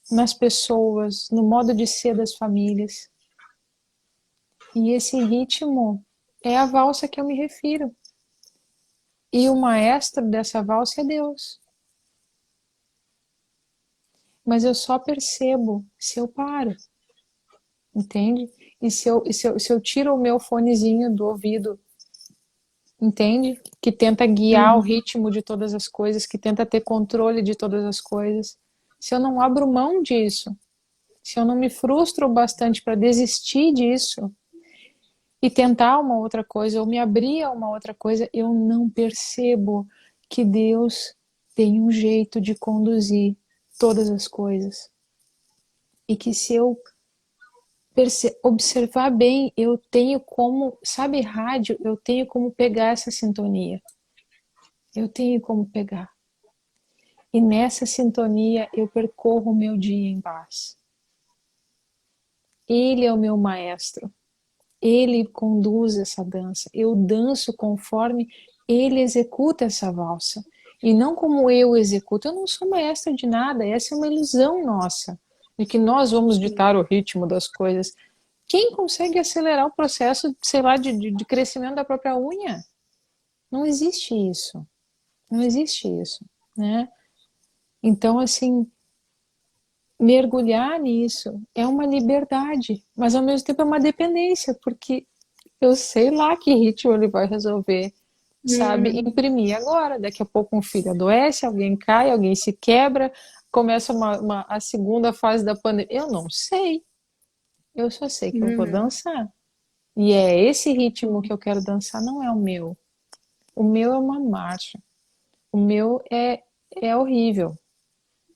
Nas pessoas, no modo de ser das famílias. E esse ritmo é a valsa que eu me refiro. E o maestro dessa valsa é Deus. Mas eu só percebo se eu paro, entende? E se eu tiro o meu fonezinho do ouvido, entende? Que tenta guiar o Uhum. ritmo de todas as coisas, que tenta ter controle de todas as coisas. Se eu não abro mão disso, se eu não me frustro bastante para desistir disso e tentar uma outra coisa, ou me abrir a uma outra coisa, eu não percebo que Deus tem um jeito de conduzir todas as coisas. E que se eu observar bem, eu tenho como, sabe, rádio, eu tenho como pegar essa sintonia. Eu tenho como pegar. E nessa sintonia eu percorro o meu dia em paz. Ele é o meu maestro. Ele conduz essa dança. Eu danço conforme ele executa essa valsa. E não como eu executo. Eu não sou maestra de nada. Essa é uma ilusão nossa. De que nós vamos ditar o ritmo das coisas. Quem consegue acelerar o processo, sei lá, de crescimento da própria unha? Não existe isso. Não existe isso, né? Então, assim, mergulhar nisso é uma liberdade, mas ao mesmo tempo é uma dependência, porque eu sei lá que ritmo ele vai resolver, sabe? Uhum. Imprimir agora. Daqui a pouco um filho adoece, alguém cai, alguém se quebra, começa a segunda fase da pandemia. Eu não sei. Eu só sei que eu vou Uhum. dançar. E é esse ritmo que eu quero dançar, não é o meu. O meu é uma marcha. O meu é horrível.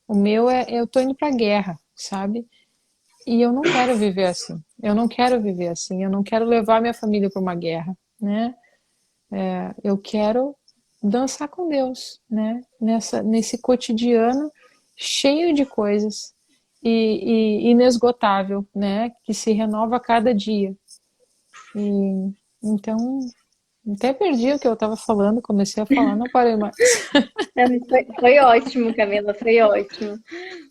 O meu eu tô indo pra guerra, sabe? E eu não quero viver assim. Eu não quero viver assim. Eu não quero levar minha família para uma guerra, né? Eu quero dançar com Deus, né? Nesse cotidiano cheio de coisas e inesgotável, né? Que se renova a cada dia. E então até perdi o que eu estava falando, comecei a falar, não parei mais. Não, mas foi ótimo, Camila, foi ótimo.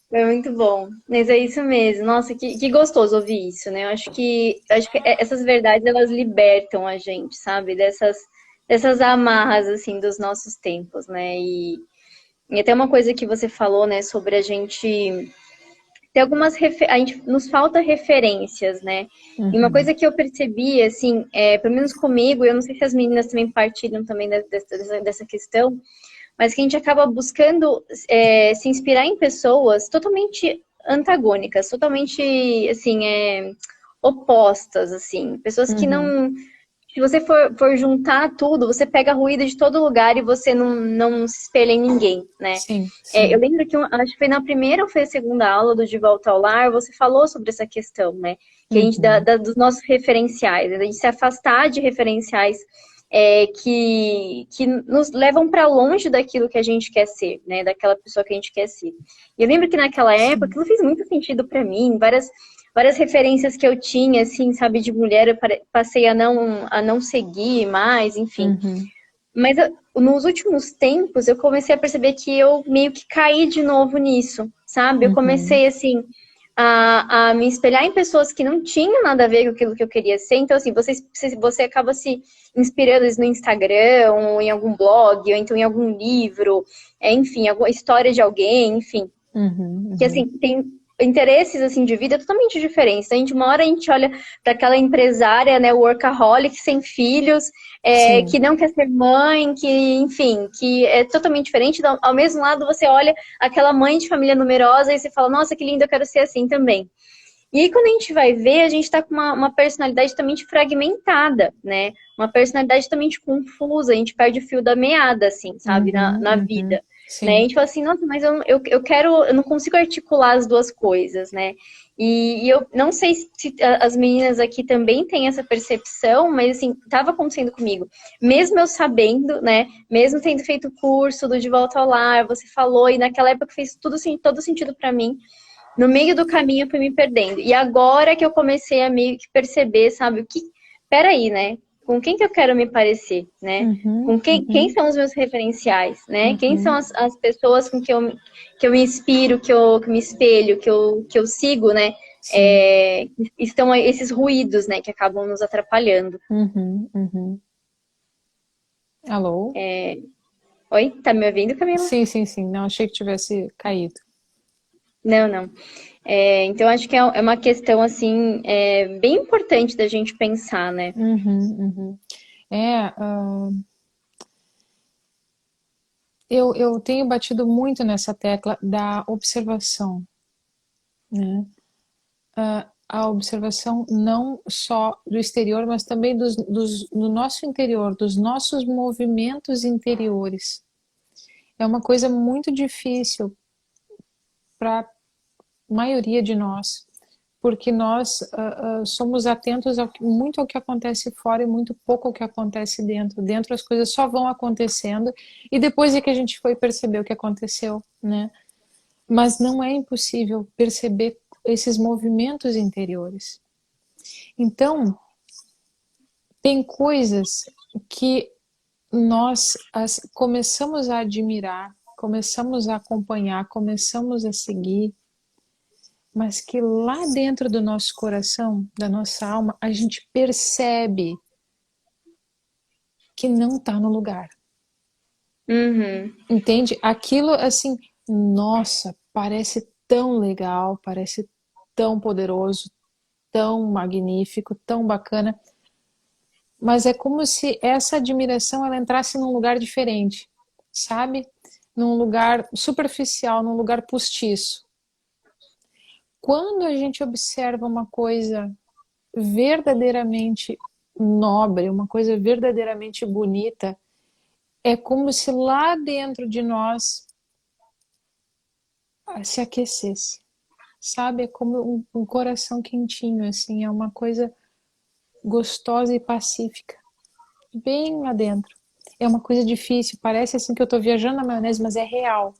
Foi muito bom. Mas é isso mesmo. Nossa, que gostoso ouvir isso, né? Eu acho que essas verdades elas libertam a gente, sabe? Dessas amarras assim dos nossos tempos, né? E até uma coisa que você falou, né, sobre a gente ter a gente nos falta referências, né? E uma Uhum, coisa que eu percebi, assim, pelo menos comigo, eu não sei se as meninas também partilham também dessa questão, mas que a gente acaba buscando se inspirar em pessoas totalmente antagônicas, totalmente, assim, opostas, assim, pessoas que uhum, não. Se você for juntar tudo, você pega ruído de todo lugar e você não se espelha em ninguém, né? sim, Eu sim. lembro que acho que foi na primeira ou foi a segunda aula do De Volta ao Lar, você falou sobre essa questão, né? Que a gente Uhum, dos nossos referenciais, né? A gente se afastar de referenciais que nos levam para longe daquilo que a gente quer ser, né? Daquela pessoa que a gente quer ser. E eu lembro que naquela época sim. aquilo fez muito sentido para mim, várias referências que eu tinha, assim, sabe, de mulher, eu passei a não seguir mais, enfim. Uhum, Mas nos últimos tempos eu comecei a perceber que eu meio que caí de novo nisso, sabe? Eu uhum, comecei assim a me espelhar em pessoas que não tinham nada a ver com aquilo que eu queria ser. Então, assim, você acaba se inspirando no Instagram, ou em algum blog, ou então em algum livro, enfim, alguma história de alguém, enfim uhum, que uhum. assim tem interesses assim de vida totalmente diferentes. Uma hora a gente olha para aquela empresária, né, workaholic sem filhos, Sim, que não quer ser mãe, que enfim, que é totalmente diferente. Ao mesmo lado você olha aquela mãe de família numerosa e você fala, nossa, que lindo, eu quero ser assim também. E aí, quando a gente vai ver, a gente tá com uma personalidade totalmente fragmentada, né? Uma personalidade totalmente confusa, a gente perde o fio da meada, assim, sabe? Uhum, Na uhum. vida. Né? A Sim. gente fala assim, nossa, mas eu quero, eu não consigo articular as duas coisas, né? E eu não sei se as meninas aqui também têm essa percepção, mas assim, estava acontecendo comigo. Mesmo eu sabendo, né? Mesmo tendo feito o curso do De Volta ao Lar, você falou, e naquela época fez tudo todo sentido para mim. No meio do caminho eu fui me perdendo. E agora que eu comecei a meio que perceber, sabe, o que. Peraí, né? Com quem que eu quero me parecer, né? Uhum, Com quem uhum, são os meus referenciais, né? Quem são uhum. as pessoas com que eu me inspiro, que eu me espelho, que eu sigo, né? Sim. Estão esses ruídos, né, que acabam nos atrapalhando. Uhum, uhum. Alô? Oi, tá me ouvindo, Camila? Sim, sim, sim. Não, achei que tivesse caído. Não, não. Então, acho que é uma questão, assim, bem importante da gente pensar, né? Uhum, uhum. É, eu tenho batido muito nessa tecla da observação, né? A observação não só do exterior, mas também do nosso interior, dos nossos movimentos interiores. É uma coisa muito difícil para a maioria de nós, porque nós somos atentos muito ao que acontece fora e muito pouco ao que acontece dentro. Dentro as coisas só vão acontecendo e depois é que a gente foi perceber o que aconteceu, né? Mas não é impossível perceber esses movimentos interiores. Então, tem coisas que nós começamos a admirar, começamos a acompanhar, começamos a seguir, mas que lá dentro do nosso coração, da nossa alma, a gente percebe que não está no lugar. Uhum. Entende? Aquilo assim, nossa, parece tão legal, parece tão poderoso, tão magnífico, tão bacana, mas é como se essa admiração ela entrasse num lugar diferente, sabe? Num lugar superficial, num lugar postiço. Quando a gente observa uma coisa verdadeiramente nobre, uma coisa verdadeiramente bonita, é como se lá dentro de nós se aquecesse, sabe? É como um coração quentinho, assim, é uma coisa gostosa e pacífica, bem lá dentro. É uma coisa difícil, parece assim que eu estou viajando na maionese, mas é real.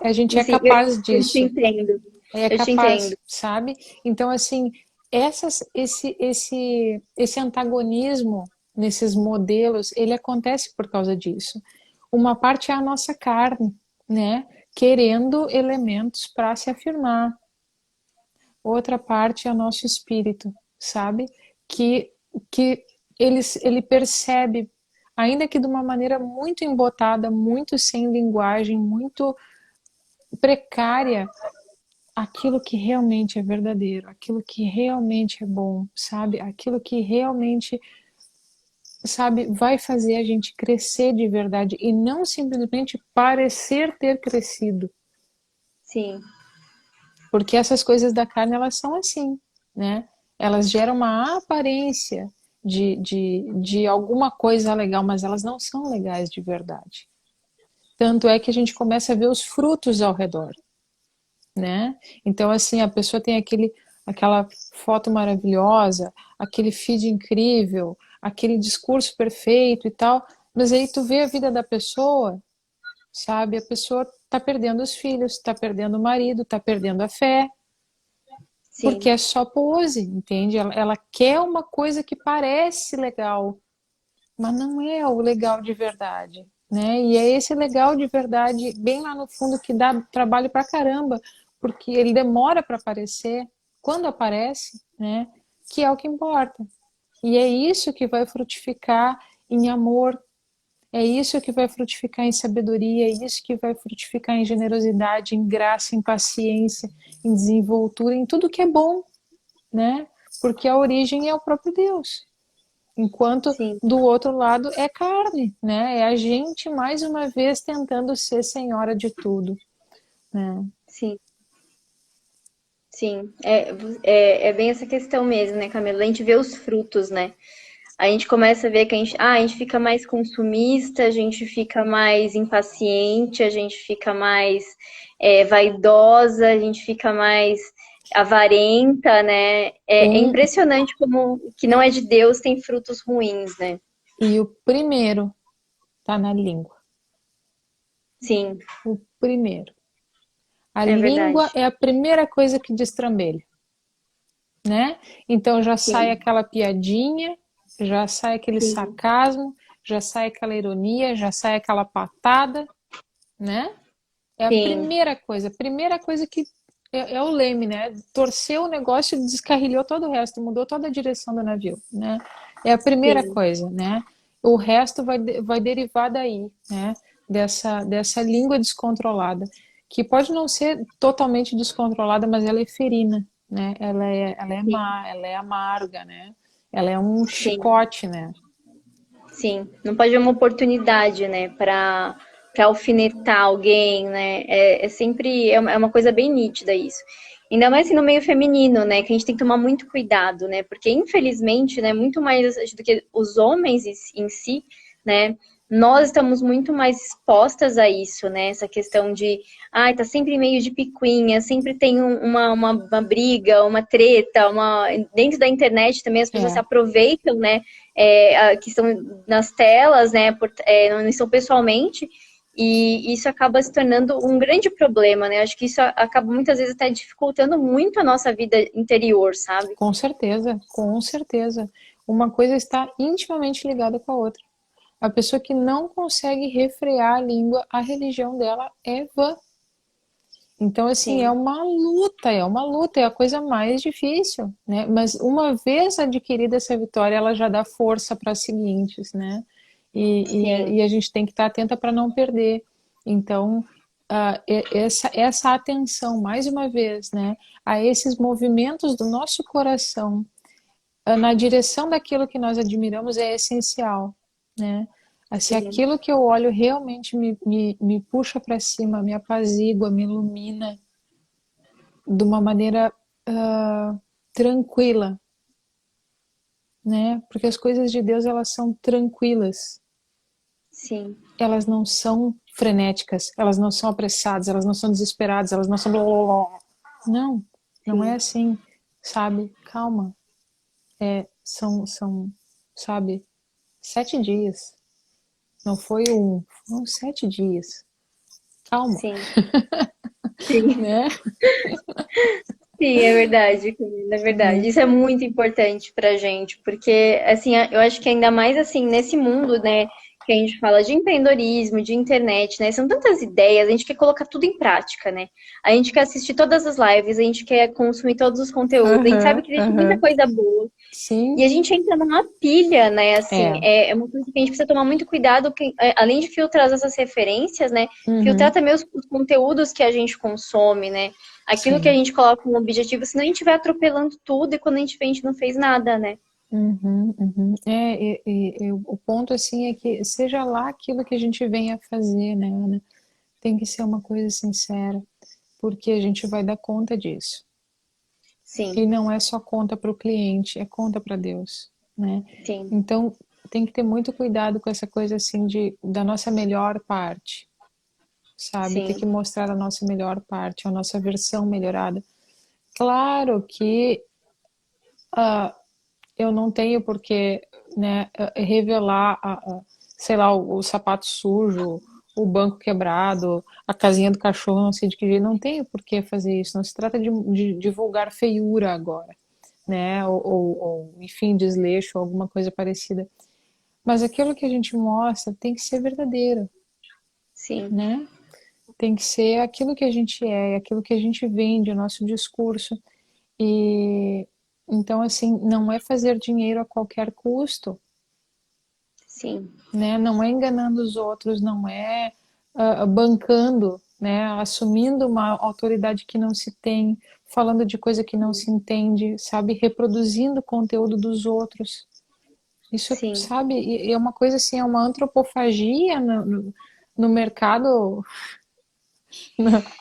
A gente é Sim, capaz eu te disso, entendo. é Eu te entendo. capaz, sabe? Então, assim, esse antagonismo nesses modelos, ele acontece por causa disso. Uma parte é a nossa carne, né? Querendo elementos para se afirmar. Outra parte é o nosso espírito, sabe? Que, que ele percebe, ainda que de uma maneira muito embotada, muito sem linguagem, muito precária, aquilo que realmente é verdadeiro, aquilo que realmente é bom, sabe? Aquilo que realmente, sabe, vai fazer a gente crescer de verdade e não simplesmente parecer ter crescido, Sim, porque essas coisas da carne elas são assim, né? Elas geram uma aparência de alguma coisa legal, mas elas não são legais de verdade. Tanto é que a gente começa a ver os frutos ao redor, né? Então, assim, a pessoa tem aquela foto maravilhosa, aquele feed incrível, aquele discurso perfeito e tal, mas aí tu vê a vida da pessoa, sabe? A pessoa tá perdendo os filhos, tá perdendo o marido, tá perdendo a fé, porque sim, é só pose, entende? Ela quer uma coisa que parece legal, mas não é o legal de verdade, né? E é esse legal de verdade, bem lá no fundo, que dá trabalho pra caramba, porque ele demora para aparecer, quando aparece, né? Que é o que importa. E é isso que vai frutificar em amor, é isso que vai frutificar em sabedoria, é isso que vai frutificar em generosidade, em graça, em paciência, em desenvoltura, em tudo que é bom, né? Porque a origem é o próprio Deus. Enquanto sim, do outro lado é carne, né? É a gente mais uma vez tentando ser senhora de tudo, né? sim. sim. É bem essa questão mesmo, né, Camila? A gente vê os frutos, né? A gente começa a ver que a gente fica mais consumista, a gente fica mais impaciente, a gente fica mais vaidosa, a gente fica mais avarenta, né? É Um, impressionante como o que não é de Deus tem frutos ruins, né? e o primeiro tá na língua. Sim, O primeiro. A é língua verdade. é a primeira coisa que destrambelha, né? Então já sai Sim, aquela piadinha, já sai aquele sim, sarcasmo, já sai aquela ironia, já sai aquela patada, né? É sim, a primeira coisa que é o leme, né? Torceu o negócio e descarrilhou todo o resto, mudou toda a direção do navio, né? É a primeira sim, coisa, né? O resto vai derivar daí, né? Dessa língua descontrolada, que pode não ser totalmente descontrolada, mas ela é ferina, né? Ela é sim, má, ela é amarga, né? Ela é um sim. chicote, né? Sim, não pode haver uma oportunidade, né, para alfinetar alguém, né? É sempre é uma coisa bem nítida isso. Ainda mais assim no meio feminino, né, que a gente tem que tomar muito cuidado, né? Porque infelizmente, né, muito mais do que os homens em si, né, nós estamos muito mais expostas a isso, né? Essa questão de, ai, tá sempre meio de picuinha, sempre tem uma briga, uma treta, dentro da internet também as pessoas se É, aproveitam, né? Que estão nas telas, né, não estão pessoalmente, e isso acaba se tornando um grande problema, né? Acho que isso acaba muitas vezes até dificultando muito a nossa vida interior, sabe? com certeza, com certeza. Uma coisa está intimamente ligada com a outra. A pessoa que não consegue refrear a língua, a religião dela é vã. Então, assim, Sim, é uma luta, é a coisa mais difícil, né? Mas uma vez adquirida essa vitória, ela já dá força para as seguintes, né? sim, E a gente tem que estar atenta para não perder. Então, essa atenção, mais uma vez, né, a esses movimentos do nosso coração, na direção daquilo que nós admiramos é essencial, né? Se sim, aquilo que eu olho realmente me puxa para cima, me apazigua, me ilumina de uma maneira tranquila, né? Porque as coisas de Deus elas são tranquilas, sim, elas não são frenéticas, elas não são apressadas, elas não são desesperadas, elas não são blá, blá, blá. Não, não é sim, assim, sabe? Calma, são, sabe? 7 dias. Não foi foram 7 dias. Calma, sim, sim. né? Sim, é verdade, Camila, é verdade. Né? Isso é muito importante pra gente, porque, assim, eu acho que ainda mais, assim, nesse mundo, né, que a gente fala de empreendedorismo, de internet, né, são tantas ideias, a gente quer colocar tudo em prática, né? A gente quer assistir todas as lives, a gente quer consumir todos os conteúdos, a gente sabe Aham, que existe muita aham. coisa boa, e Sim, a gente entra numa pilha, né, assim, é. é uma coisa que a gente precisa tomar muito cuidado, além de filtrar essas referências, né, filtrar Uhum, também os conteúdos que a gente consome, né, aquilo que a sim. gente coloca como objetivo, senão a gente vai atropelando tudo e quando a gente vê, a gente não fez nada, né. Uhum, uhum. O ponto assim é que seja lá aquilo que a gente venha fazer, né, Ana? Tem que ser uma coisa sincera, porque a gente vai dar conta disso. E Sim, não é só conta para o cliente, é conta para Deus, né? sim, Então tem que ter muito cuidado com essa coisa assim da nossa melhor parte, sabe? Ter sim, que mostrar a nossa melhor parte, a nossa versão melhorada. Claro que eu não tenho por que, né, revelar, sei lá, o sapato sujo, o banco quebrado, a casinha do cachorro, não sei de que jeito, não tenho por que fazer isso. Não se trata de divulgar feiura agora, né, enfim, desleixo, alguma coisa parecida. Mas aquilo que a gente mostra tem que ser verdadeiro, sim, né? Tem que ser aquilo que a gente é, aquilo que a gente vende, o nosso discurso. E então, assim, não é fazer dinheiro a qualquer custo, sim, né? Não é enganando os outros, não é bancando, né? Assumindo uma autoridade que não se tem, falando de coisa que não se entende, sabe? Reproduzindo o conteúdo dos outros. Isso, sim, sabe? E é uma coisa assim, é uma antropofagia no mercado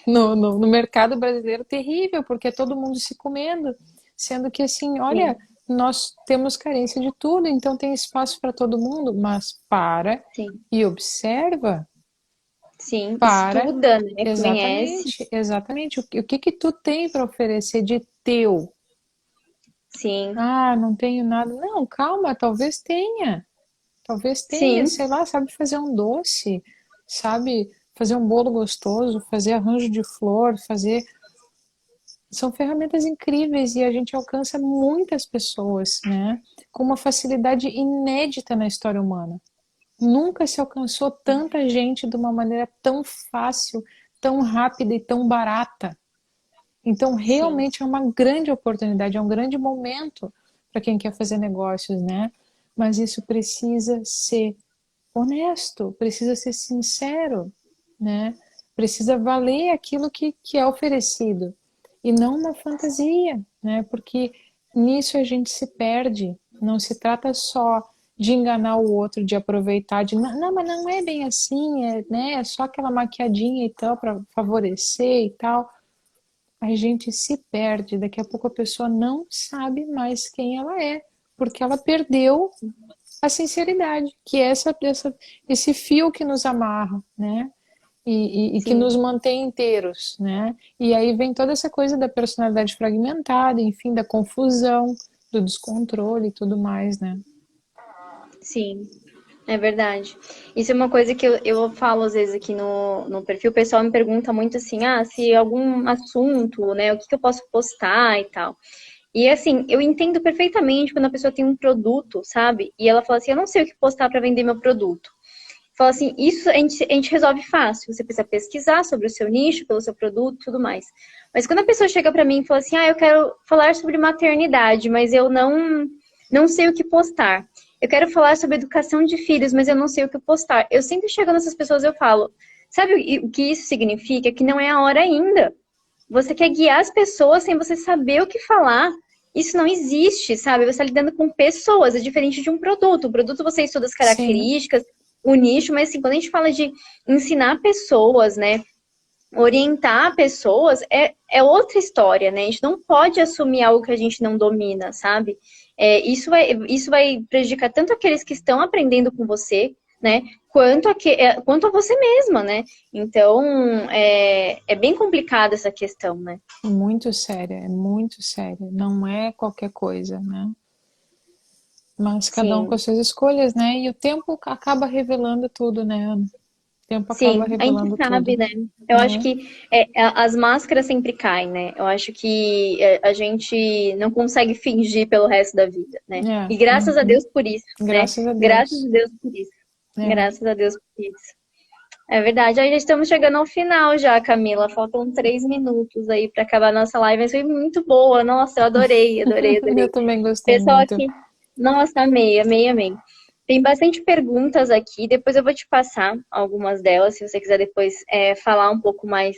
no mercado brasileiro terrível, porque é todo mundo se comendo, sendo que assim, olha, Sim, nós temos carência de tudo, então tem espaço para todo mundo, mas para sim, e observa, sim. para, Estuda, né? Conhece. exatamente, exatamente, o que que tu tem para oferecer de teu? Sim, Ah, não tenho nada. Não, calma, talvez tenha, sim, sei lá, sabe fazer um doce, sabe fazer um bolo gostoso, fazer arranjo de flor, fazer. São ferramentas incríveis e a gente alcança muitas pessoas, né? Com uma facilidade inédita na história humana. Nunca se alcançou tanta gente de uma maneira tão fácil, tão rápida e tão barata. Então, sim, realmente é uma grande oportunidade, é um grande momento para quem quer fazer negócios, né? Mas isso precisa ser honesto, precisa ser sincero, né? Precisa valer aquilo que é oferecido e não uma fantasia, né? Porque nisso a gente se perde. Não se trata só de enganar o outro, de aproveitar, de não, mas não é bem assim, é, né? É só aquela maquiadinha e tal para favorecer e tal. A gente se perde. Daqui a pouco a pessoa não sabe mais quem ela é, porque ela perdeu a sinceridade, que é esse fio que nos amarra, né? E que nos sim. mantém inteiros, né? E aí vem toda essa coisa da personalidade fragmentada, enfim, da confusão, do descontrole e tudo mais, né? Sim, é verdade. Isso é uma coisa que eu falo às vezes aqui no perfil. O pessoal me pergunta muito assim, ah, se algum assunto, né, o que que eu posso postar e tal. E assim, eu entendo perfeitamente quando a pessoa tem um produto, sabe? E ela fala assim, eu não sei o que postar para vender meu produto. Fala assim, isso a gente resolve fácil. Você precisa pesquisar sobre o seu nicho, pelo seu produto, tudo mais. Mas quando a pessoa chega para mim e fala assim, ah, eu quero falar sobre maternidade, mas eu não sei o que postar. Eu quero falar sobre educação de filhos, mas eu não sei o que postar. Eu sempre chego nessas pessoas e eu falo, sabe o que isso significa? Que não é a hora ainda. Você quer guiar as pessoas sem você saber o que falar. Isso não existe, sabe? Você está lidando com pessoas, é diferente de um produto. O produto você estuda as Sim, características, o nicho, mas assim, quando a gente fala de ensinar pessoas, né? Orientar pessoas é outra história, né? A gente não pode assumir algo que a gente não domina, sabe? Isso vai prejudicar tanto aqueles que estão aprendendo com você, né? Quanto a você mesma, né? Então, é bem complicada essa questão, né? muito séria, é muito séria. Não é qualquer coisa, né? Mas cada um com as Sim. suas escolhas, né? E o tempo acaba revelando tudo, né, Ana? O tempo acaba Sim, a gente revelando sabe, tudo, né? Eu acho né? que as máscaras sempre caem, né? Eu acho que a gente não consegue fingir pelo resto da vida, né? É, E graças a uhum. Deus por isso, né? Graças a Graças Deus. a Deus por isso. É. Graças a Deus por isso. É verdade. Aí já estamos chegando ao final já, Camila. Faltam 3 minutos aí para acabar a nossa live. Mas foi muito boa. Nossa, eu adorei, adorei, Eu adorei. também gostei Pessoal muito. aqui, nossa, amei, amei, amei. Tem bastante perguntas aqui, depois eu vou te passar algumas delas, se você quiser depois falar um pouco mais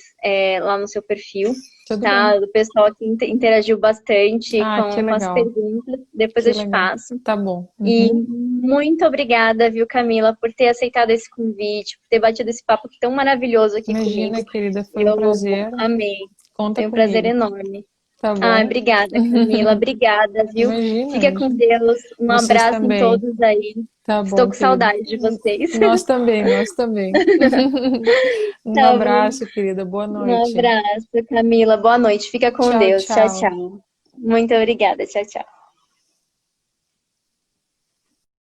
lá no seu perfil, Tudo bem. tá? Do pessoal que interagiu bastante Ah, que com as legal. perguntas, depois Que eu te legal. passo. Tá bom. E Uhum. muito obrigada, viu, Camila, por ter aceitado esse convite, por ter batido esse papo tão maravilhoso aqui comigo. Imagina, querida, foi um Eu prazer. amei, Conta foi um prazer comigo. enorme. Tá Ai, bom? obrigada, Camila. Obrigada, viu? Imagina, Fica com imagina. Deus. Um Vocês abraço em também. todos aí. Tá Estou bom, com querida. saudade de vocês. Nós também, nós também. Um Tá bom. abraço, querida. Boa Um noite. abraço, Camila. Boa noite. Fica com Tchau, Deus. Tchau, tchau. tchau. Muito obrigada. Tchau, tchau.